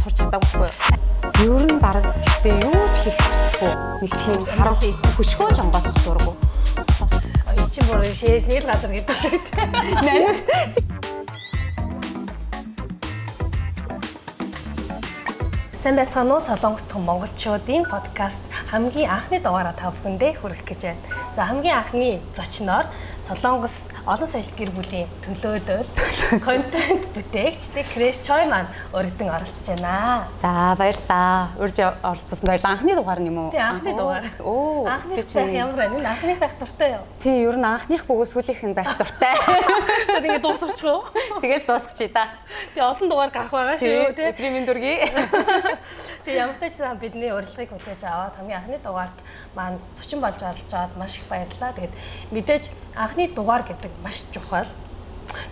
сурч чадаагүй байхгүй юу? Ер нь баг гэхдээ юу ч хийх хүсэхгүй. Нэг тийм харуулъя хөшгөө жамбалах дурггүй. Чи бүр шээс нэг газар гэдэг шиг. Нанус. Сайн байцгаана уу Солонгос дахь монголчуудын подкаст хамгийн анхны дугаараа та бүхэндээ хүргэх гэж байна. За хамгийн анхны зочноор Солонгос олон соёлт гэр бүлийн төлөөлөл контент бүтээгч Крэш Чой маань өргөдөн оролцож байна. За баярлалаа. Урьж оролцсон баярлалаа. Анхны дугаар нь юм уу? Тий, анхны дугаар. Оо. Анхны байх ямар байна? Анхных байх дуртай юу? Тий, ер нь анхных бөгөөс сүүлийнх нь байх дуртай. Тэгээд дуусгачих уу? Тэгэл дуусгачих та. Тэгээ олон дугаар гарах байгаа шүү, тий. Өдрийн мэнд дүргий. Тэгээ ямар ч байсан бидний урилгыг хүлээж аваад хамгийн анхны дугаарт маань зочин болж оролцож аваад маш их баярлалаа. Тэгээд мэдээж анхны дугаар гэдэг маш чухал.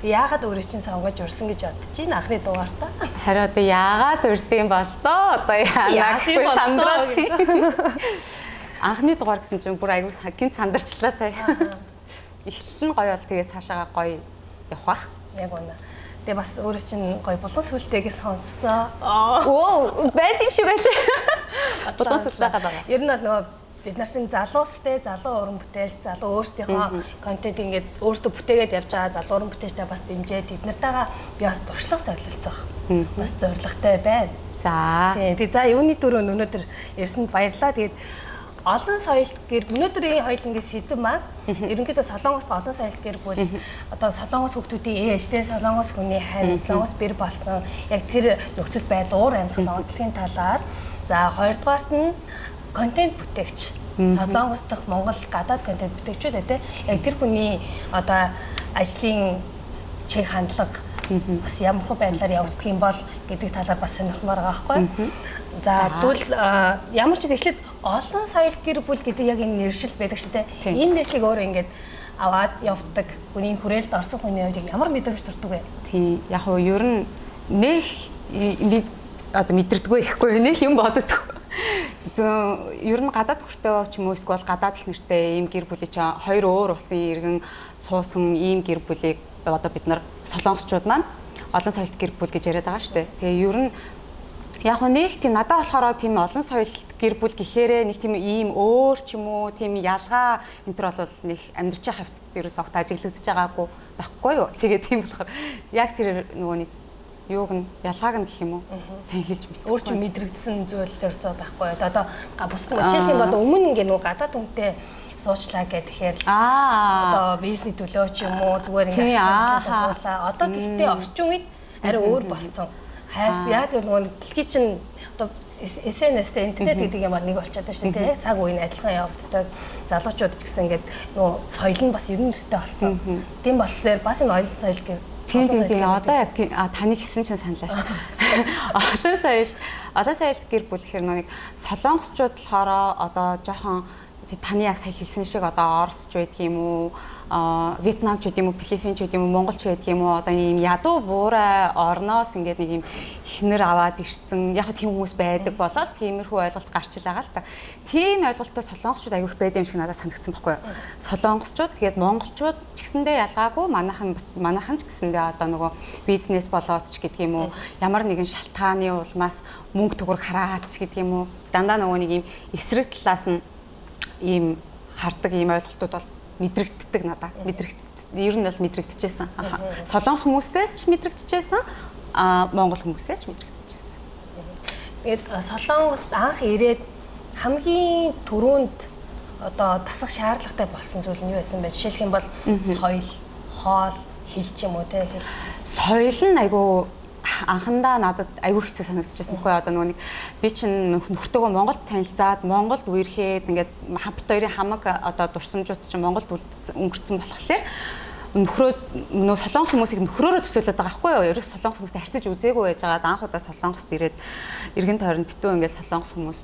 Яагаад өөрөө чинь сонгож урьсан гэж бодож байна анхны дугаартаа? Харин одоо яагаад урьсан бол доо одоо яагаад сандраад. Анхны дугаар гэсэн чинь бүр айгүй гинт сандарчлаа сая. Эхлэл нь гоё бол тэгээ цаашаа гоё явах бах. Яг үнэ. Тэгээ бас өөрөө чинь гоё булан сүлтэйгээ сонссон. Оо, байд юм шиг байлаа. Булан сүлтэйгээ байгаа. Ер нь бол нөгөө бид нар чинь залуустай, залуу уран бүтээлч, залуу өөрсдийнхөө контент ингээд өөртөө бүтээгээд явж байгаа залуу уран бүтээлчтэй бас дэмжээд тэд нартайгаа би бас туршлага солилцох. Бас зоригтой байна. За. Тэгээ за юуны дөрөв өнөөдөр ирсэнд баярлалаа. Тэгээд олон соёлт гэр өнөөдрийн хоёулангийн сэдв маань ерөнхийдөө Солонгост олон соёлт гэр бүл одоо Солонгос хүүхдүүдийн ээжтэй Солонгос хүний хань Солонгос бэр болцсон яг тэр нөхцөл байдал уур амьсгал онцлогийн талаар за хоёрдугаарт нь контент бүтээгч Солонгос дахь Монгол гадаад контент бүтээгчүүд ээ яг тэр хүний одоо ажлын чиг хандлага бас ямар хөө байдлаар явагдах юм бол гэдэг талаар бас сонирхмоор байгаа байхгүй. За тэгвэл ямар ч ихлэд олон соёлт гэр бүл гэдэг яг энэ нэршил байдаг шүү дээ. Энэ нэршлиг өөрөө ингээд аваад явдаг. Хүний хүрээлд орсон хүний хувьд ямар мэдрэмж төрдөг вэ? Тийм. Яг нь ер нь нэх одоо мэдэрдэггүй ихгүй нэх юм боддог. Ер нь гадаад хүртээ ч юм уу эсвэл гадаад их нэртэй ийм гэр бүлийн чинь хоёр өөр улсын иргэн суусан ийм гэр бүлийг одоо бид нар солонгосчууд маань олон соёлт гэр бүл гэж яриад байгаа шүү дээ. Тэгээ ер нь яг нэг тийм надад болохоор тийм олон соёлт гэр бүл гэхээрээ нэг тийм ийм өөр ч юм уу тийм ялгаа энэ төр бол нэг амьдрч байгаа хавцад ерөөс огт ажиглагдаж байгаагүй байхгүй юу. Тэгээ тийм болохоор яг тэр нөгөө нэг юуг нь ялгааг нь гэх юм уу сайн хэлж мэд. Өөр ч мэдрэгдсэн зүйл ерөөсөө байхгүй. Одоо бусад жишээлх юм бол өмнө ингээ нөгөө гадаад хүнтэй суучлаа гэхээр одоо бизнесний төлөө ч юм уу зүгээр ингээд суулаа. Одоо гэхдээ орчин үед арай өөр болцсон. Хайс яг нөгөө дэлхий чинь одоо SNS-тэй интернет гэдэг юм нэг болчиход байна шүү дээ. Яг цаг үеийн адилхан явагддаг. Залуучууд ч гэсэн ингээд нөгөө соёл нь бас ерөн төстэй болсон. Тийм болохоор бас энэ оюутан соёл гэр тийм одоо яг таны хэлсэн чинь саналаа шүү. Олон соёлт гэр бүл гэхэр нэг солонгосчууд болохоор одоо жоохон таны яг сая хэлсэн шиг одоо Оросч байдаг юм уу, Вьетнамч байдаг юм уу, Филиппинч байдаг юм уу, Монголч байдаг юм уу, одоо ийм ядуу буурай орноос ингээд нэг ийм ихнэр аваад ирсэн. Яг тийм хүмүүс байдаг болоод тиймэрхүү ойлголт гарч ил байгаа л та. Тийм ойлголттой солонгосчууд аягүй их байдаг юм шиг надад санагдсан байхгүй юу? Солонгосчууд тэгээд монголчууд ч гэсэндээ ялгаагүй манайхан ч гэсэндээ одоо нөгөө бизнес болоод ч гэдэг юм уу, ямар нэгэн шалтгааны улмаас мөнгө төгрөг хараад ч гэдэг юм уу, дандаа нөгөө нэг ийм эсрэг талаас нь ийм хардаг ийм ойлголтууд бол мэдрэгддэг надад. Ер нь бол мэдрэгдэжсэн. Солонгос хүмүүсээс ч мэдрэгдэжсэн, монгол хүмүүсээс ч мэдрэгдэжсэн. Тэгээд Солонгост анх ирээд хамгийн түрүүнд одоо тасах шаардлагатай болсон зүйл нь юу байсан бэ? Жишээлх юм бол соёл, хоол, хэл ч юм уу те хэл. Соёл нь айгүй анхандаа надад аюу хэцүү санагдчихсан байхгүй одоо нөгөө нэг би чинь нөхөртөөгөө Монголд танилцаад Монголд үерхэд ингээд хамт хоёрын хамаг одоо дурсамжууд чинь Монголд өнгөрцөн болохоор нөхрөө нөө солонгос хүмүүсийг нөхрөөрөө төсөөлөд байгаа байхгүй юу? Ерөөс солонгос хүмүүстэй харьцаж үзээгүй байжгаад анх удаа солонгост ирээд эргэн тойронд битүү ингээд солонгос хүмүүс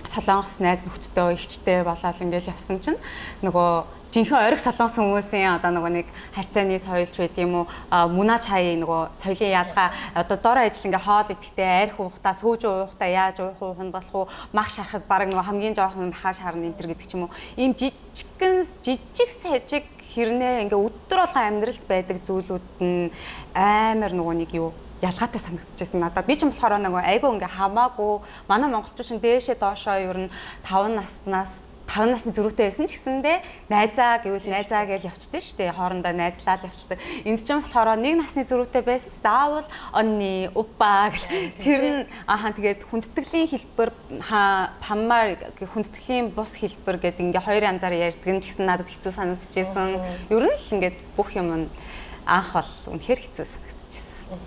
солонгос найз нөхдөдөө ихчтэй болоод ингээд явсан чинь нөгөө жинхэнэ ориг солонгос хүмүүсийн одоо нөгөө нэг харьцааны соёлч байдаг юм уу мунаж хай нөгөө соёлын ялгаа одоо дор ажил ингээ хоол идэхдээ арх уухтаа сүүж уухтаа яаж уух уу хундлах уу мах шарахад баг нөгөө хамгийн жоохон хаа шарна энэ төр гэдэг ч юм уу ийм жижиг сажиг хэрнээ ингээ өдөр болгон амьдралд байдаг зүйлүүд нь амар нөгөө нэг юу ялгаатай санагдчихсэн надад. Би ч болохоор нөгөө айгүй ингээ хамаагүй манай монголчууд шин дээшээ доошоо ер нь 5 насны зөрүүтэй байсан ч гэсэндээ найзаа гэж явчихдээ шүү дээ. Хоорондоо найзлал явчдаг. Энд чинь болохоор 1 насны зөрүүтэй байсан. Заавал онны уппа гэх тэр нь тэгээд хүндэтгэлийн хэлбэр паммар хүндэтгэлийн бус хэлбэр гэдэг ингээ хоёр янзаар ярьдаг нь ч гэсэн надад хэцүү санагдчихсэн. Ер нь л ингээд бүх юм анх бол үнэхээр хэцүү санагдчихсэн.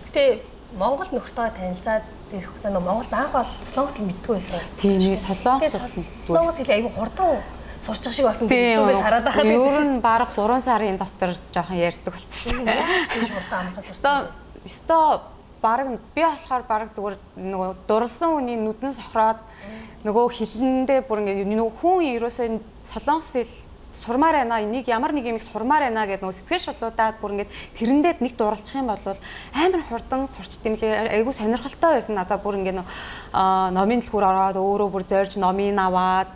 Гэтэ Монгол нөхөртөө танилцаад ирэх хугацаанд Монголд анх бол солонгос хэл мэдгүй байсан. Тийм солонгос хэл айгүй хурдан сурчих шиг болсон YouTубээс хараад байхад ер нь баг 3 сарын дотор жоохон ярьдаг болчихсон. Тийм хурдан амархан сурсан. Өстой баг би болохоор баг зүгээр нөгөө дурлсан хүний нүдэн сохроод нөгөө хилэндээ бүр ингээ нөгөө хүн ерөөсөө солонгос хэл сурмаар байна. Энийг ямар нэг юм их сурмаар байна гэдэг нөгөө сэтгэл шулуудаад бүр ингээд тэрэндээ нэг дурлчих юм бол амар хурдан сурчт юм лээ. Айгу сонирхолтой байсан. Надаа бүр ингээд номын дэлгүүр ороод өөрөө бүр зорж номын аваад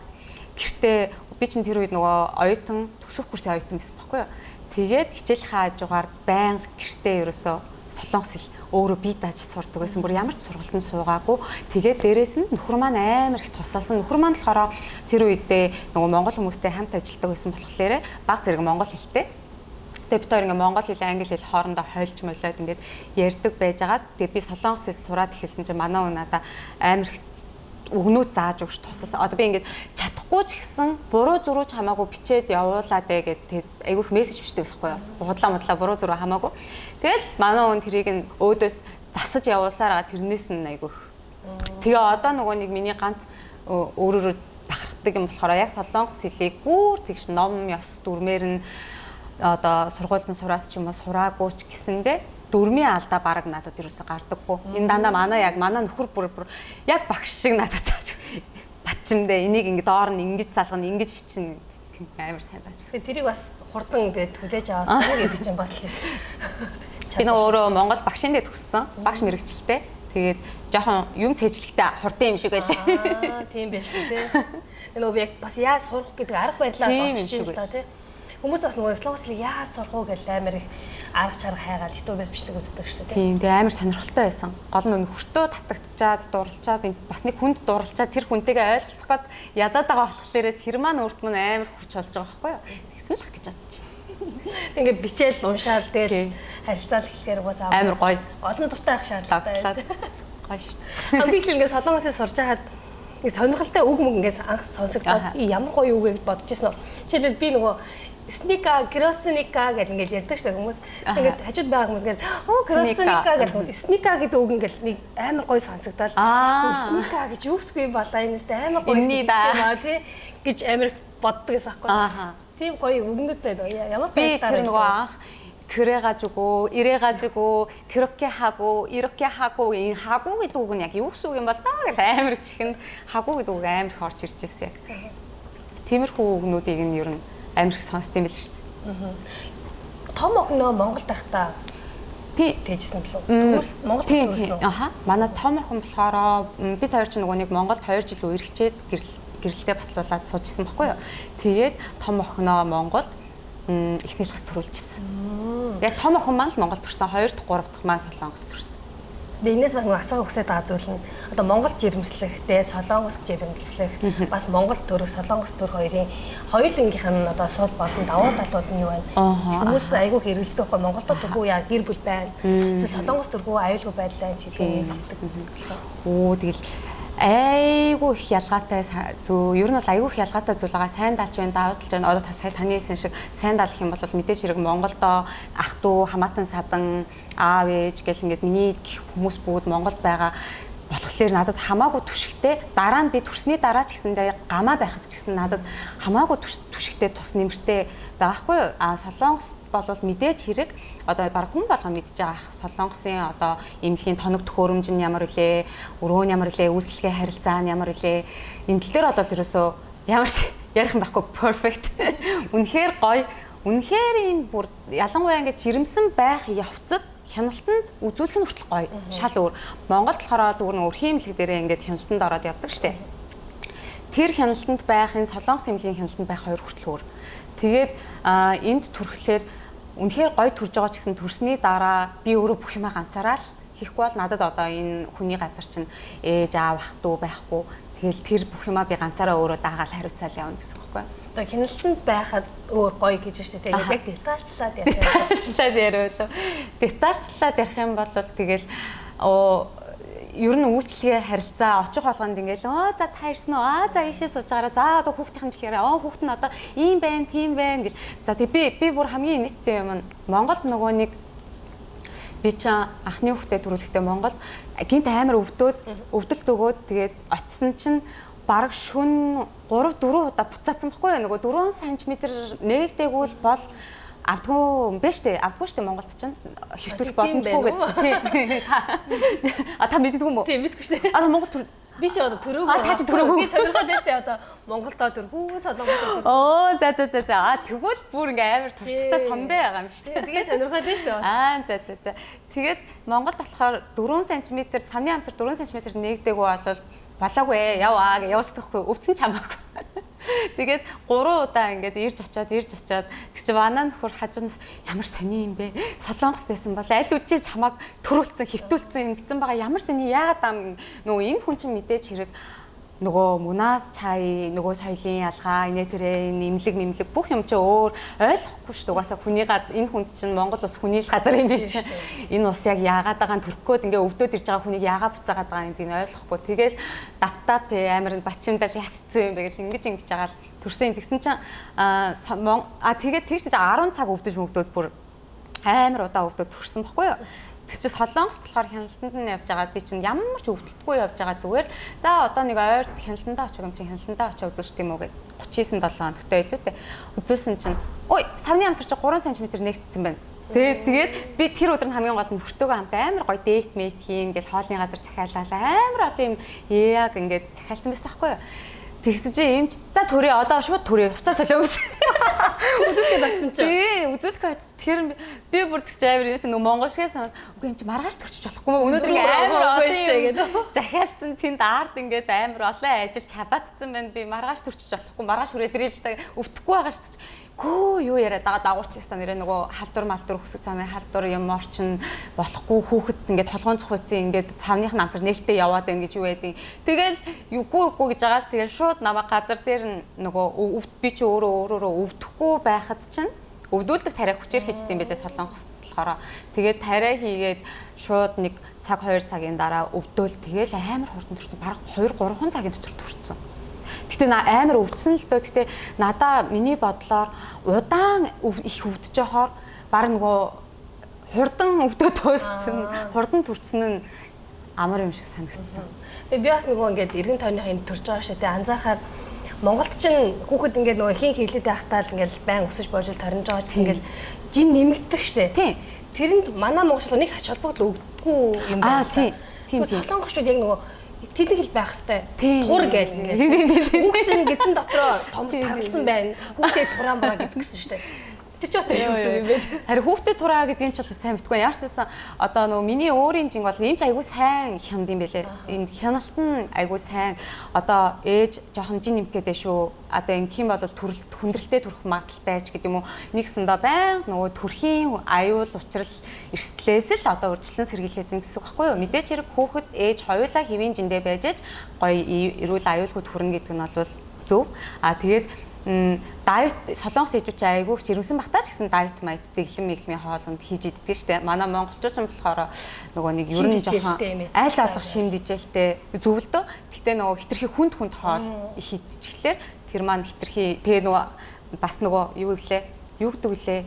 гэртээ би чинь тэр үед нөгөө оюутан төсөх курсын оюутан байсан байхгүй юу. Тэгээд хичээл хаажгаар байнга гэртээ ерөөсөө солонгос хэл өөрөө бие дааж сурдаг байсан. Бүр ямар ч сургалтанд суугаагүй. Тэгээд дээрэс нь нөхөр маань амар их тусалсан. Нөхөр маань болохоор тэр үедээ нөгөө монгол хүмүүстэй хамт ажилладаг байсан болохоор баг зэрэг монгол хэлтэй. Тэгээд бид хоёр ингээ монгол хэл, англи хэл хоорондоо хойлж молоод ингээд ярьдаг байжгаад тэгээд би солонгос хэл сураад эхэлсэн чинь манай хүн надаа амар их өгнүүд зааж өгч тусалсан. Одоо би ингээд чадахгүй ч гэсэн буруу зурууч хамаагүй бичээд явуулаад тэгээд айгүйх мессеж бичдэг гэсэн юм. Худлаа буруу зуруу хамаагүй. Тэгэл манай хүн тэрийг нь өөдөөс засаж явуулсараа тэрнээс нь айгүйх. Тэгээ одоо нөгөө нэг миний ганц өөрөөр бахархдаг юм болохоор яг солонгос хэлийг бүр тэгш ном ёс дүрмээр нь одоо сургуульд нь сураад ч юм уу сураагүй ч гэсэндээ дөрмийн алдаа бараг надад юусаа гардаггүй. Энэ дандаа манай нөхөр бүр яг багш шиг надад тааж батчимдээ энийг ингэ доор нь ингэж салгана, ингэж бичнэ амар сайн тааж. Тэрийг бас хурдан ингээд хүлээж аваад гэдэг чинь бас л би өөрөө Монгол багшин дээр төгссөн. Багш мэрэгчлээ. Тэгээд жоохон юм цээжлэхтэй хурдан юм шиг байлаа. Тийм байх шүү дээ. Нөгөө яг бас яаж сурах гэдэг арга барилаас олчиж байна л да тий. Хүмүүс бас нөгөө солонгос хэлийг яаж сурах уу гэж амар их арга чарга хайгаад YouTube-ээс бичлэг үздэг шүү дээ. Тийм, тэгээ амар сонирхолтой байсан. Гол нь хөртөө татагдчаад, дурлцаад бас нэг хүнд дурлцаад тэр хүнтэйгээ ойлцох гээд ядаад байгаа болохоор тэр маань өөрт нь амар хүч болж байгаа байхгүй юу? Тэгсэн л гэж бодож байна. Ингээд бичээл уншаал тэгэл харилцаал эхлэхээр угаасаа амар гоё. Олон дуртай ах шаардлагатай. Гоё шүү. Би л ингээд солонгосыг сурж хаад сонирхолтой үг мөг ингээд анх сонсогдоод ямар гоё үг гэж бодож байсан. Жишээлбэл би нөгөө сника, кросника гэдэг ингээд ярьдаг шүү дээ хүмүүс. Ингээд хажууд байгаа хүмүүс ингээд кросника гэдэг сника гэдэг үг ингээд нэг амар гоё сонсогдоод сника гэж юу гэсэн юм болоо энэс амар гоё юм аа тий гэж амар боддог гэсэн аахгүй. Тийм гоё үгнүүд байдаг. Ямар баярлалаа. Би тэр нөгөө анх 그래가지고 이래가지고 그렇게 하고 이렇게 하고 이 하고 гэдэг үг нь яг юу гэсэн үг юм бол даа гэж амар чихэн 하고 гэдэг үг амар их орж ирж ирсэн яг. Тиймэрхүү үгнүүдийг нь ер нь амар их сонсд юм биш үү? Том охиноо Монголд байхдаа тэжсэн билүү? Монгол төрсөн үү? Манай том охин болохоор бид хоёр ч нөгөө нэг Монголд 2 жил үерхчээд гэрэлтэй батлуулаад суужсэн байхгүй юу? Тэгээд том охиноо Монголд эхнээс бас төрүүлжсэн. Яг том охин маань л Монголд төрсэн, 2 дахь 3 дахь маань Солонгост төрсэн. Энээс бас нэг асуух хүсэж байгаа зүйл нь одоо Монгол жирэмслэхтэй Солонгос жирэмслэх бас Монгол төрөх Солонгос төрөх хоёрын хоёулангийнх нь одоо сул болон давуу талууд нь юу байна? Хүмүүс айгүй хэрэгэлдэг байхгүй Монголд төргүй яа гэр бүл байна. Солонгос төргүй аюулгүй байдлаа энэ чиглэлээр хэлдэг. Тэгэл айгүй их ялгаатай зөв ер нь бол айгүй их ялгаатай зүйл байгаа. Сайн даалж байна, давуу талж байна. Одоо та сая таны хэлсэн шиг сайн даалгах юм бол мэдээж хэрэг Монголдоо ах トゥ хамаатан садан аав ээж гэл ингээд миний хүмүүс бүгд Монголд байгаа болохоор надад хамаагүй түшигтэй дараа нь би төрсний дараа ч гэсэндээ гамаа байхад ч гэсэн надад хамаагүй түшигтэй тус нэмэртэй байхгүй. Солонгос болвол мэдээж хэрэг одоо баг хүн болгоо мэдж байгаа Солонгосын одоо эмнэлгийн тоног төхөөрөмж нь ямар үлээ, өрөө нь ямар үлээ, үйлчлэгээ харилцаа нь ямар үлээ. Энэ тал дээр бол ерөөсөө ямар ч ярих юм байхгүй perfect. Үнэхээр гоё. Үнэхээр юм бүр ялангуяа ингэж жирэмсэн байх явцад хяналтанд үзүүлэх нь хүртэл гоё. Шал өөр. Монголд болохоор зүгээр нэг өрхийн эмнэлэг дээрээ ингээд хяналтанд ороод явдаг штеп. Тэр хяналтанд байх, энэ Солонгос эмнэлгийн хяналтанд байх хоёр хүртэл өөр. Тэгээд энд төрөхлөөр үнэхээр гоё төрж байгаа ч гэсэн төрсний дараа би өөрөө бүх юмаа ганцаараа л хийхгүй бол надад одоо энэ хүний газар чинь ээж аав ах トゥ байхгүй. Тэгэл тэр бүх юмаа би ганцаараа өөрөө даагаал хариуцаал явна гэсэн үг байхгүй. Одоо хяналтанд байхад өөр гоё гэж байна шүү дээ. Тэгээд яг детальчлаад яах вэ? Детальчлаад яриулаа. Детальчлаад ярих юм бол тэгэл ер нь үйлчлэгээ харилцаа очих болгонд ингээл за та ирсэн үү? За ийшээ сууж байгаараа. За одоо хүүхдийн хэмжлэгээр хүүхд нь одоо ийм байна, тийм байна гэл. За тэг би бүр хамгийн нийттэй юм Монголд нөгөө нэг би ч анхны хүүхдээ төрүүлэхдээ Монголд гинт амар өвдөлт өгөөд тэгээд очисон чинь бараг шүн 3 4 удаа буцаацсан байхгүй юу? Нөгөө 4 см нээгдээгүүл бол авдгүй юм байна штэ. Авдгүй штэ Монголд ч хэвтүүлэх боломжгүй гэдэг. Та мэддэггүй юм уу? Тийм мэдгүй штэ. Монгол би ч одоо төрөөг та чи төрөөг би сонирхоод байна штэ одоо Монголдоо төргүү солонгос. За тэгвэл бүр ингээ амар туршлагатай сонбэ байгаа юм штэ. Тэгээ сонирхоод байна штэ. За. Тэгээд Монголд болохоор 4 см саны амсар 4 см нээгдээгүү болол болоогүй яваа гэж явуулчихгүй өвдсөн ч хамаагүй. Тэгээд 3 удаа ингээд ирж очоод тэгч манай нөхөр хажуунаас ямар сони юм бэ? Солонгост байсан бол аль үжиж хамааг төрүүлсэн, хөвтүүлсэн ингэсэн байгаа. Ямар сони яагаад ам нөгөө энэ хүн чинь мэдээж хэрэг нөгөө мунаа чай, нөгөө соёлын ялгаа, инээ тэрэ имлэг бүх юм чи өөр ойлгохгүй шүү дээ. Угаасаа хүнийгаа энэ хүнд чинь Монгол ус хүний л газар юм биш. Энэ ус яг яагаад байгаа нь төрөхгүйд ингээ өвдөд ирж байгаа хүнийг яагаад буцаагаад байгаа гэдгийг ойлгохгүй. Тэгэл давтаад амир бачимдал ясцсан юм бэ гэл ингэж байгаа л төрсөн. Тэгсэн чинь тэгээд тэгж 10 цаг өвдөж мөгдөөд бүр амир удаа өвдөд төрсөн баггүй юу? Тэг чи солонгос болохоор хяналтанд нь явж байгаа би чинь ямар ч өвдөлтгүй явж байгаа зүгээр за одоо нэг ойр хяналтандаа очих юм чинь хяналтандаа очиж үзүүлчих юм уу гэж 39 7 хоногтой илүү дээ үзүүлсэн чинь ой савны амсар чи 3 см нэгтцсэн байна. Тэгээд би тэр өдөр нь хамгийн гол нь хүртөөгөө хамт амар гоё дэйт мэйт хийн гэж хоолны газар захиалаа амар олон юм яг ингээд захиалсан байсан байхгүй юу. Тэгсэн чи юм за төрөө одоо шууд төрөө хуцаа солиогоос үзүүлэх bagtсан чи. Тий үзүүлэх bagtсан. Тэгэхээр би бүр тэгж амар нэг монгол шигээс үгүй юм чи маргааш төрчих болохгүй өнөөдөр амар олон штэ гэдэг. Захиалсан тэнд ард ингээд амар олон ажил чабаатсан байна би маргааш төрчих болохгүй маргааш хүрээд ирэл өвдөхгүй байгаа штэ. Гүү юу яриа дагуулч ястаа нэрээ нөгөө халдвар хөсөг цамын халдвар юм орчин болохгүй хүүхэд ингээд толгоон цухайцсан ингээд цавных намсар нээлттэй яваад байна гэж юу байдیں۔ Тэгэл үгүй гэж байгаа л тэгэл шууд намайг газар дээр нөгөө би чи өөрөө өвдөхгүй байхад чинь өвдүүлдэг тариа хүчээр хийжтэй юм байлээ солонгос болохоор. Тэгээд тариа хийгээд шууд нэг цаг 2 цагийн дараа өвдөөл тэгэл амар хурдан төрсөн. Бараг 2 3 цагийн дотор төрсөн. Гэтэ амар өвдсөн л дөө. Гэтэ надаа миний бодлоор удаан их өвдөж байхаар баг нөгөө хурдан өвдөө төөссөн, хурдан төрсөн нь амар юм шиг санагдсан. Тэгээ би бас нөгөө ингээд эргэн тойрныхын төрж байгаа шүү дээ. Анзаархаар Монголд чинь хүүхэд ингээд нөгөө хийн хилээд байхдаа л ингээд байн өсөж божил торнож байгаа чинь ингээд жин нэмэгддэг шүү дээ. Тийм. Тэрэнд манай монголчууд нэг ач холбогдол өгдөггүй юм байна. Тийм. Солонгосчууд яг нөгөө тэдэг хэл байх хэвээр тур гээл ингээд хүүхд чинь гидсэн дотроо том таргалсан байна. Хүүхдээ тураан бараа гэдэг гисэн шүү дээ. Тэр ч одоо юу гэсэн юм бэ? Харин хүүхдээ тураа гэдэг нь ч бол сайн мэдгүй. Яарсаа одоо нөгөө миний өөрийн жин бол энэ ч айгүй сайн хянд юм бэлээ. Энэ хяналт нь айгүй сайн. Одоо ээж жоохон жин нэмэх гэдэг шүү. Одоо ингэх юм бол хүндрэлтэй төрөх магадaltaй ч гэдэг юм уу. Нэгсэндээ байн нөгөө төрхийн аюул учрал эрсдлээс л одоо урьдчилан сэргийлээд байгаа гэсэн үг байхгүй юу? Мэдээч хэрэг хүүхэд ээж хоёулаа хэвийн жиндээ байж гоё эрүүл аюулгүй төрнө гэдэг нь бол зөв. Тэгээд дайет солонгос ээжүүд чи айгүй чирэмсэн багтаа ч гэсэн дайет майт дэглэм хоолнд хийж иддэг штэ. Манай монголчууд ч болохоор нөгөө нэг ер нь жоохон аль болох шимдэжэлтэй зөв л дөө. Гэтэ нөгөө хитрхи хүнд хоол их идчихлээр тэр маань хитрхи тэгээ нөгөө бас нөгөө юу гэлээ? Юу гэдэг лээ?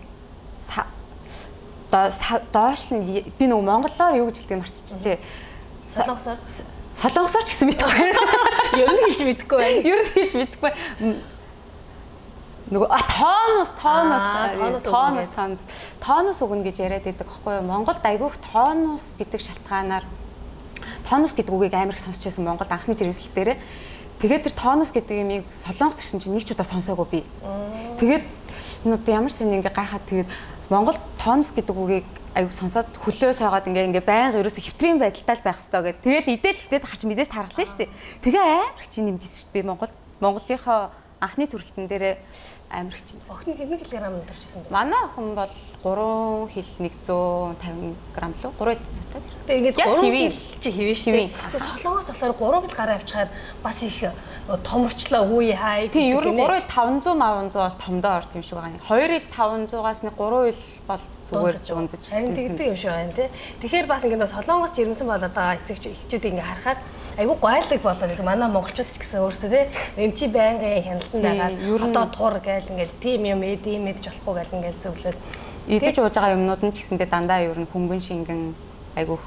Доош нь би нөгөө монголоор юу гэж хэлдэг марччихжээ. Солонгосоор ч гэсэн мэдхгүй. Ер нь хэлж мэдэхгүй байна. Ер нь хэлж мэдэхгүй. Нөгөө тоонус өгнө гэж яриад байдаг байхгүй юу? Монголд айгүйх тоонус гэдэг шалтгаанаар тоонус гэдэг үгийг амар их сонсч байсан Монголд анхны жирэмслэл дээрээ. Тэгээд тэр тоонус гэдэг юмыг солонгос ирсэн чинь нэг ч удаа сонсоогүй би. Тэгээд энэ ямар сони ингээ гайхаад тэгээд Монголд тоонус гэдэг үгийг аюу сонсоод хөлөө сойгаад ингээ байнга ерөөсө хэвтрийн байдалтай л байх хэрэгтэй гэдэг. Тэгээд идэл хөвтөд харч мэдээж тархлаа шүү дээ. Тэгээ амар их чинь нэмжсэн шүү дээ Монголынхоо анхны төрөлтөн дээрээ амар их чинь. Охин хэдэн килограмм өндөрчсэн бэ? Манай охин бол 3 хил 150 грамм лөө 3 хил тутаад. Тэгээ ингээд Яг 3 хэвийн. кил чи хэвэн шүү дээ. Тэгээ солонгоос болохоор 3 кил гараа авчихаар бас их нөгөө томорчлоо үе хай. Тийм ер нь 3 хил 500 500 бол томдоо орт юм шиг байгаа юм. 2 хил 500-аас нэг 3 хил бол зүгээр дундаж. Харин тэгдэг юм шиг байна тий. Тэгэхээр бас ингээд нөгөө солонгоос жирэмсэн болоод байгаа эцэгч эхчүүд ингээд харахаар айгу гойлог болоод гэдэг манай монголчууд ч гэсэн өөрсдөө тий эмчи байнгын хяналтанд байгаа одоо тур гээл ингээл тийм юм эдж болохгүй гээл ингээл зөвлөд идэж ууж байгаа юмнууд нь ч гэсэндээ дандаа ер нь хөнгөн шингэн айгу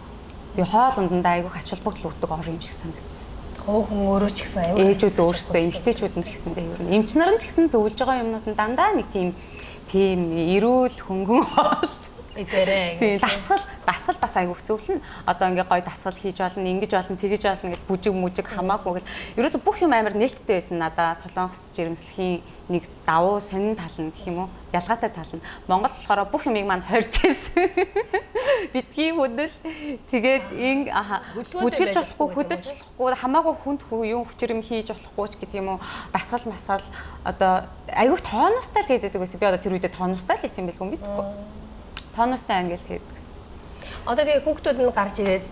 тэгээ хоол ундандаа айгу ач холбогдол өгдөг ор юм шиг санагдсан. Хөө хүн өөрөө ч гэсэн айгу ээжүүд өөрсдөө эмэгтэйчүүд нь ч гэсэндээ ер нь эмч нар нь ч гэсэн зөвлөж байгаа юмнууд нь дандаа нэг тийм эрүүл хөнгөн хоол идэрээ. Дасгал бас айгу зөвлөн. Одоо ингээ гоё дасгал хийж болно, ингэж болно, тэгэж болно гэж бүжиг хамаагүй гэл. Ерөөсө бүх юм амар нээлттэй байсан надаа солонгос жирэмслэхийн нэг давуу сонин тал нь гэх юм уу? Ялгаатай тал нь. Монгол болохоор бүх юмыг маань хорьж ирсэн. Битгий хөдөл тэгээд бүжиж болохгүй, хөдөлж болохгүй, хамаагүй хүнд юм хүчрэм хийж болохгүй ч гэдэг юм уу? Дасгал масаал одоо айгу тооностай л хийдэг байсан. Би одоо тэр үедээ тооностай л хийсэн юм билгүй мэдгүй. Тооностай ангил хийдэг гэсэн. Одоо тэгээ хүүхдүүд нь гарч ирээд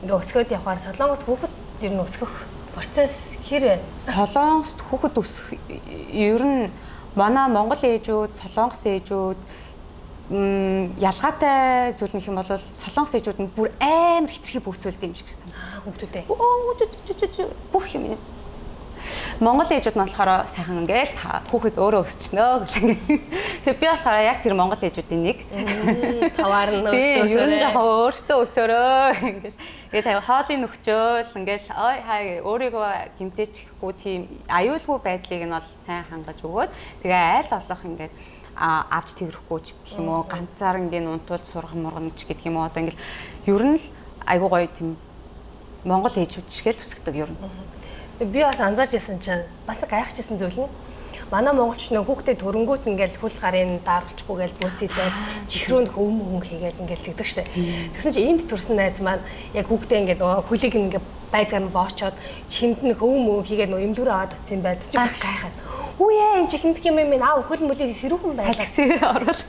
ингээ өсгөөд явхаар солонгос хүүхэд ер нь өсгөх процесс хэр вэ? Солонгост хүүхэд өсөх ер нь манай монгол ээжүүд, солонгос ээжүүд ялгаатай зүйл нөх юм бол солонгос ээжүүд нь бүр амар хитрхи бөөцөлдөг юм шиг санагдсан. Хүүхдүүдээ. Бүх юм. Монгол ээжүүд нь болохоор сайхан ингээл хүүхэд өөрөө өсчихнөө гэх юм. Тэгээ би болохоор яг тэр монгол ээжүүдийн нэг. Таваар нь өөртөө өсөөрөө ингээл. Тэгээд тавь хоолыг нөхчөөл ингээл ой хай өөрийгөө гимтээчихгүй тийм аюулгүй байдлыг нь бол сайн хангаж өгөөд тэгээ айл олох ингээд авч тэрхгүй ч гэх юм уу ганцаар ингээд унтуулж сургах мургана ч гэдэг юм уу одоо ингээл ер нь л айгуу гоё тийм монгол ээжүүд шиг л өсгдөг ер нь. Би бас анзаарч ирсэн чинь бас нэг гайхажсэн зүйл нь манай монголч нөө хүүхдээ төрөнгүүт ингээл хөл гарын дааруулчихгүй гээл бөөцөйдээд чихрөөнд хөвм хийгээл ингээл тэгдэг штэ. Тэгсэн чинь энд төрсэн найз маань яг хүүхдээ ингээд нөгөө хөлийг ингээд байдгаар нь боочоод чихэнд нь хөвм хийгээд нөгөө эмнэлгэр аваад утсан юм байдаг. Чи гайхаад. Үе энэ чихэнд юм аав хөл мөлийг сэрүүхэн байлаа. Орвол.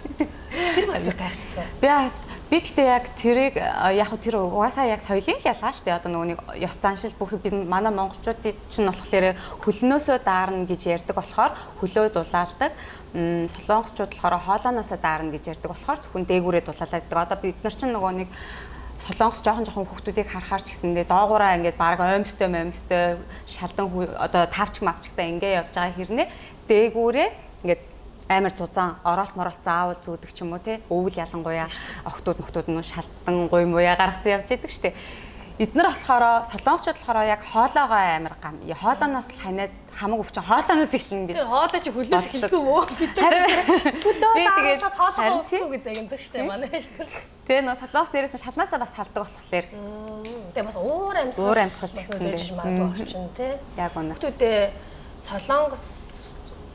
Тэр бас би гайхажсан. Би гэхдээ яг тэрийг яг тэр угаасаа яг соёлын ялгаа шүү дээ. Одоо нөгөө нэг ёс заншил бүх би манай монголчуудын чинь болохоор хөлнөөсөө даарна гэж ярьдаг болохоор хөлөө дулаалдаг. Солонгосчууд болохоор хоолооноосоо даарна гэж ярьдаг болохоор зөвхөн дээгүүрээ дулаалаад байдаг. Одоо бид нар чинь нөгөө нэг солонгос жоохон хүүхдүүдийг харахаар ч гэсэндээ доогоороо ингээд баг оймстой шалдан одоо тавч мавчтай ингээ явж байгаа хэрнээ дээгүүрээ ингээд амар зузаан оролт моролт заавал зүүдэг ч юм уу те өвөл ялангуяа охтууд нь шалдан гуй муяа гаргасан явж идэг штэ. Эднэр болохоор солонгосчууд болохоор яг хоолоогоо амар гам. Хоолооноос л ханиад хамаг өвчин хоолооноос эхэлнэ гэж. Тэр хоолоо чи хөлөөс эхэлдэг үү? Хөлөө тэгээд хоолоо өвчгүй гэж загиндаг штэ манай штэ. Тэгээ нөө солонгос дээрээс шалнаасаа бас салдаг болохоор. Тэгээ бас уур амьсгал гэсэн магадгүй орчин те. Яг үнэ. Хүүхдүүдээ солонгос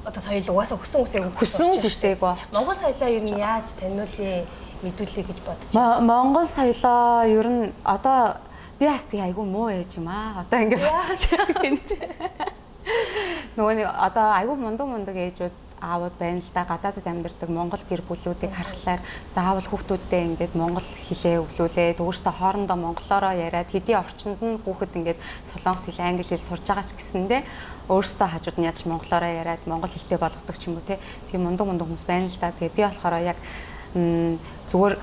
одоо соёл угаасаа хүсээгүй Монгол соёлоо ер нь яаж таниулъя мэдүүлье гэж бодож байна. Монгол соёлоо ер нь одоо би бас тийм айгүй муу ээж юм аа. Одоо ингэ бодож байгаа. Нөгөө нэг одоо айгүй мундаг ээжүүд аауд байна л да гадаадд амьдардаг монгол гэр бүлүүдийг харахаар заавал хүүхдүүдтэй ингээд монгол хэлээ өвлүүлээд өөрсдөө хоорондоо монголоороо яриад хэдийн орчинд нь хүүхэд ингээд солонгос хэл англи хэл сурж байгаа ч гэсэндээ өөрсдөө хажууд нь ядч монголоороо яриад монгол хэлтэй болгодог ч юм уу тийм мундаг хүмүүс байна л да. Тэгээ би болохоор яг зүгээр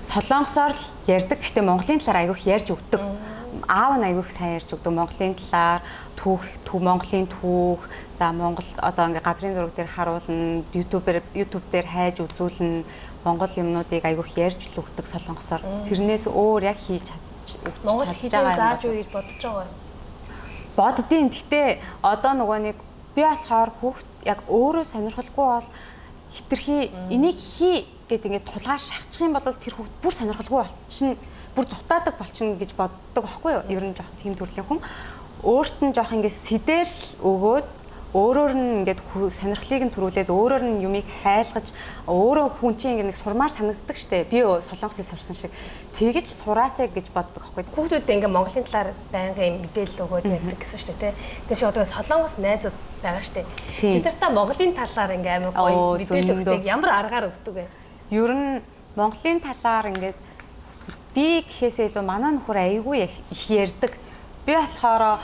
солонгосоор л ярьдаг. Гэхдээ монголын талаар аявих ярьж өгдөг. Аав нь аявих сайн ярьж өгдөг. Монголын талаар Монголын түүх, за Монгол одоо ингээ газрын зураг дээр харуулна, YouTube дээр хайж үзүүлнэ, Монгол юмнуудыг аявих ярьж л өгдөг солонгосоор. Тэрнээс өөр яг хийж чадж Монгол хэлийг зааж өгье гэж бодож байгаа юм. Боддیں۔ Гэхдээ одоо нөгөө нэг би болохоор хүүхд яг өөрөө сонирхолгүй бол хитрхи энийг хий гэдэг ингээ тулгаар шахчих юм бол тэр хүүхд бүр сонирхолгүй болчихно, бүр зутаадаг болчихно гэж боддог байхгүй юу? Ер нь жоохон тийм төрлийн хүн өөрт нь жоох ингээ сэтэл өгөөд өөрөөр нь ингээд сонирхлыг нь төрүүлээд өөрөөр нь юмыг хайлгаж өөрөө хүн чинь ингээд нэг сурмаар санагддаг штэ. Би солонгос хэл сурсан шиг тэгэж сураасаа гэж боддог аахгүй. Хүүхдүүд ингээд Монголын талаар байнгын мэдээлэл өгөөд ярьдаг гэсэн штэ тий. Тэгээ шиг одоо солонгос найзууд байгаа штэ. Бид нартай Монголын талаар ингээд амар гоё мэдээлэл өгдөг. Ямар аргаар өгдөг вэ? Ер нь Монголын талаар ингээд би гэхээсээ илүү манай нөхөр айгүй их ярьдаг. Би болохоор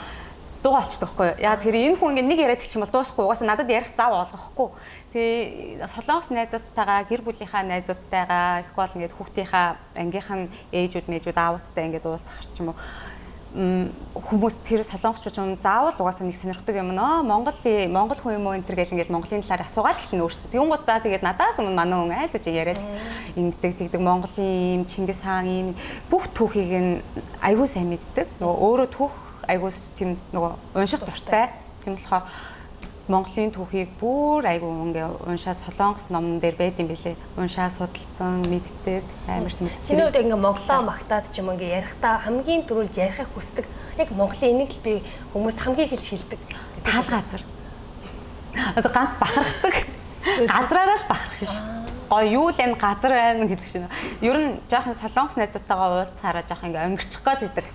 дуу олчдаг байхгүй юу. Яа тэр энэ хүн ингэ нэг яриад гэх юм бол дуусахгүй угаасаа надад ярих зав олгохгүй. Тэгээ солонгос найзуудтайгаа гэр бүлийнхаа найзуудтайгаа эсвэл ингэ хүүхдийнхаа ангийнхан ээжүүд мэжүүд аавуудтай ингэ уулзах ч юм уу хүмүүс тэр солонгосчууд юм заавал угаасаа нэг сонирхдаг юм нөө Монгол хүн юм уу энэ төр гэл ингээл Монголын талаар асуугаад эхэлнэ өөрсдөө. Тэгэнгუთ за тэгээд надаас өмнө манай хүн айл үжиг яриад ингэдэг тэгдэг Монголын юм Чингис хаан юм бүх түүхийг нь айгүй сайн мэддэг. Нөгөө өөрөө түүх айгуус тийм нөгөө унших дуртай. Тийм болохоор Монголын түүхийг бүр айгу ингээ уншаа солонгос номн дээр байд юм бэлээ. Уншаа судалсан, мэддэг, амар мэддэг. Чиний үед ингээ Монголоо магтаад ч юм ингээ ярихдаа хамгийн түрүүлж ярихыг хүсдэг. Яг Монголын энийг л би хүмүүст хамгийн их шилдэг. Тал газар. Одоо ганц бахархдаг. Газраараа л бахарх шүү. Гоо юу л энэ газар байна гэдэг шиг. Ер нь жоохон солонгос найзуудтайгаа уулзахаараа жоохон ингээ өнгөрчих гээд байдаг.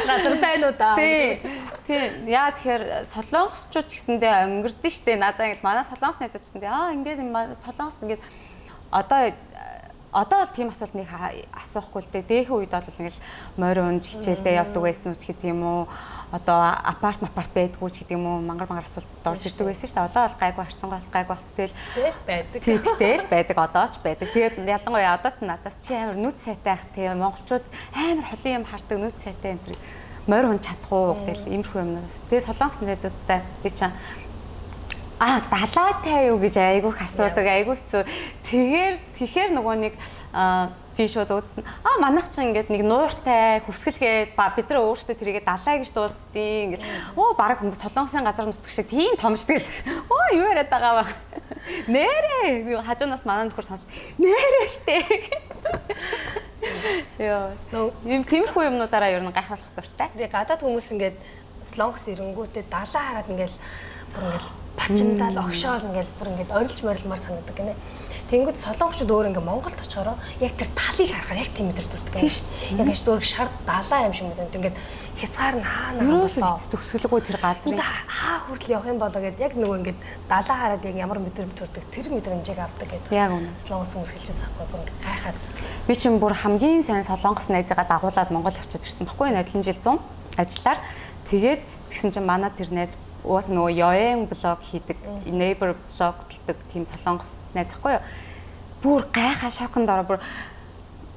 Газар байна уу да. Тийм. Яа тэгэхээр солонгосчууд ч гэсэндээ өнгөрдөн штэ. Надаа ингээл манай солонгос найзууд гэсэндээ ингээд солонгос ингээд одоо бол тийм асуулт нэг асуухгүй л дээ. Дээхэн үед бол ингээл морин жигчээлдээ явдаг байсан уу ч гэдэг юм уу. Одоо апарт байдгүй ч гэдэг юм уу. Мангар асуулт орж ирдэг байсан шүү дээ. Одоо бол гайгүй харцангуй гайгүй болцтой л байдаг. Тэгэл байдаг. Одоо ч байдаг. Тэгээд ялангуяа одоо ч надаас чи амар нүд сайтай ах тийм монголчууд амар холын юм хардаг нүд сайтай энэ төр морь хүн чадахгүй гэл иймэрхүү юмнаас. Тэгээд солонгос найзуудтай би чам далаатай юу гэж айгүйх асуудаг айгүй хэцүү. Тэгэхээр нөгөө нэг би шууд уудсан. Манайх ч ингээд нэг нууртай хөвсгөлгээд бид нар өөрсдөө тэрийгээ далаа гэж дууддیں۔ Ингээд баг солонгосын газар нутг шиг тийм томчдаг л. Юу яриад байгаа баг. Нэрээ хажуунаас манай нөхөр сонсч нэрээ штэ. Яа. Ийм тиймэрхүү юмнуудаараа ер нь гайхуулах дуртай. Би гадаад хүмүүс ингээд солонгос ирэнгүүтээ далаа хараад ингээд бүр ингээд бачимдаал огшоол ингээд бүр ингээд орилж морилмаар санагддаг гинэ. Тэнгүүд солонгочууд өөр ингээд Монголд очихороо яг тэр талыг харахаар яг тийм мэдэрч дурдаг юм шүү дээ. Яг ажид өөр шар далаа юм шиг мэдэн. Ингээд хязгаар нь хаана ерөөсөө төгсгөлгүй тэр газрыг хүртэл явах юм болоо гэд яг нөгөө ингээд далаа хараад яг ямар мэдрэмж төрдөг тэр мэдрэмжийг авдаг гэдэг. Яг үнэ. Солонгос хүмүүс хэлчихсэн байхгүй бүр ингээд гайхаад. Би чинь бүр хамгийн сайн солонгос найзыгаа дагуулад Монгол явчихад ирсэн байхгүй юу? Нодлон жил 100 ажиллаар. Тэгээд тэгсэн чинь манай тэр найз уус нөгөө Yoeng блог хийдэг, Neighbor блог төлдөг тийм солонгос найз ахгүй юу. Бүр гайхаа шоконд ороо бүр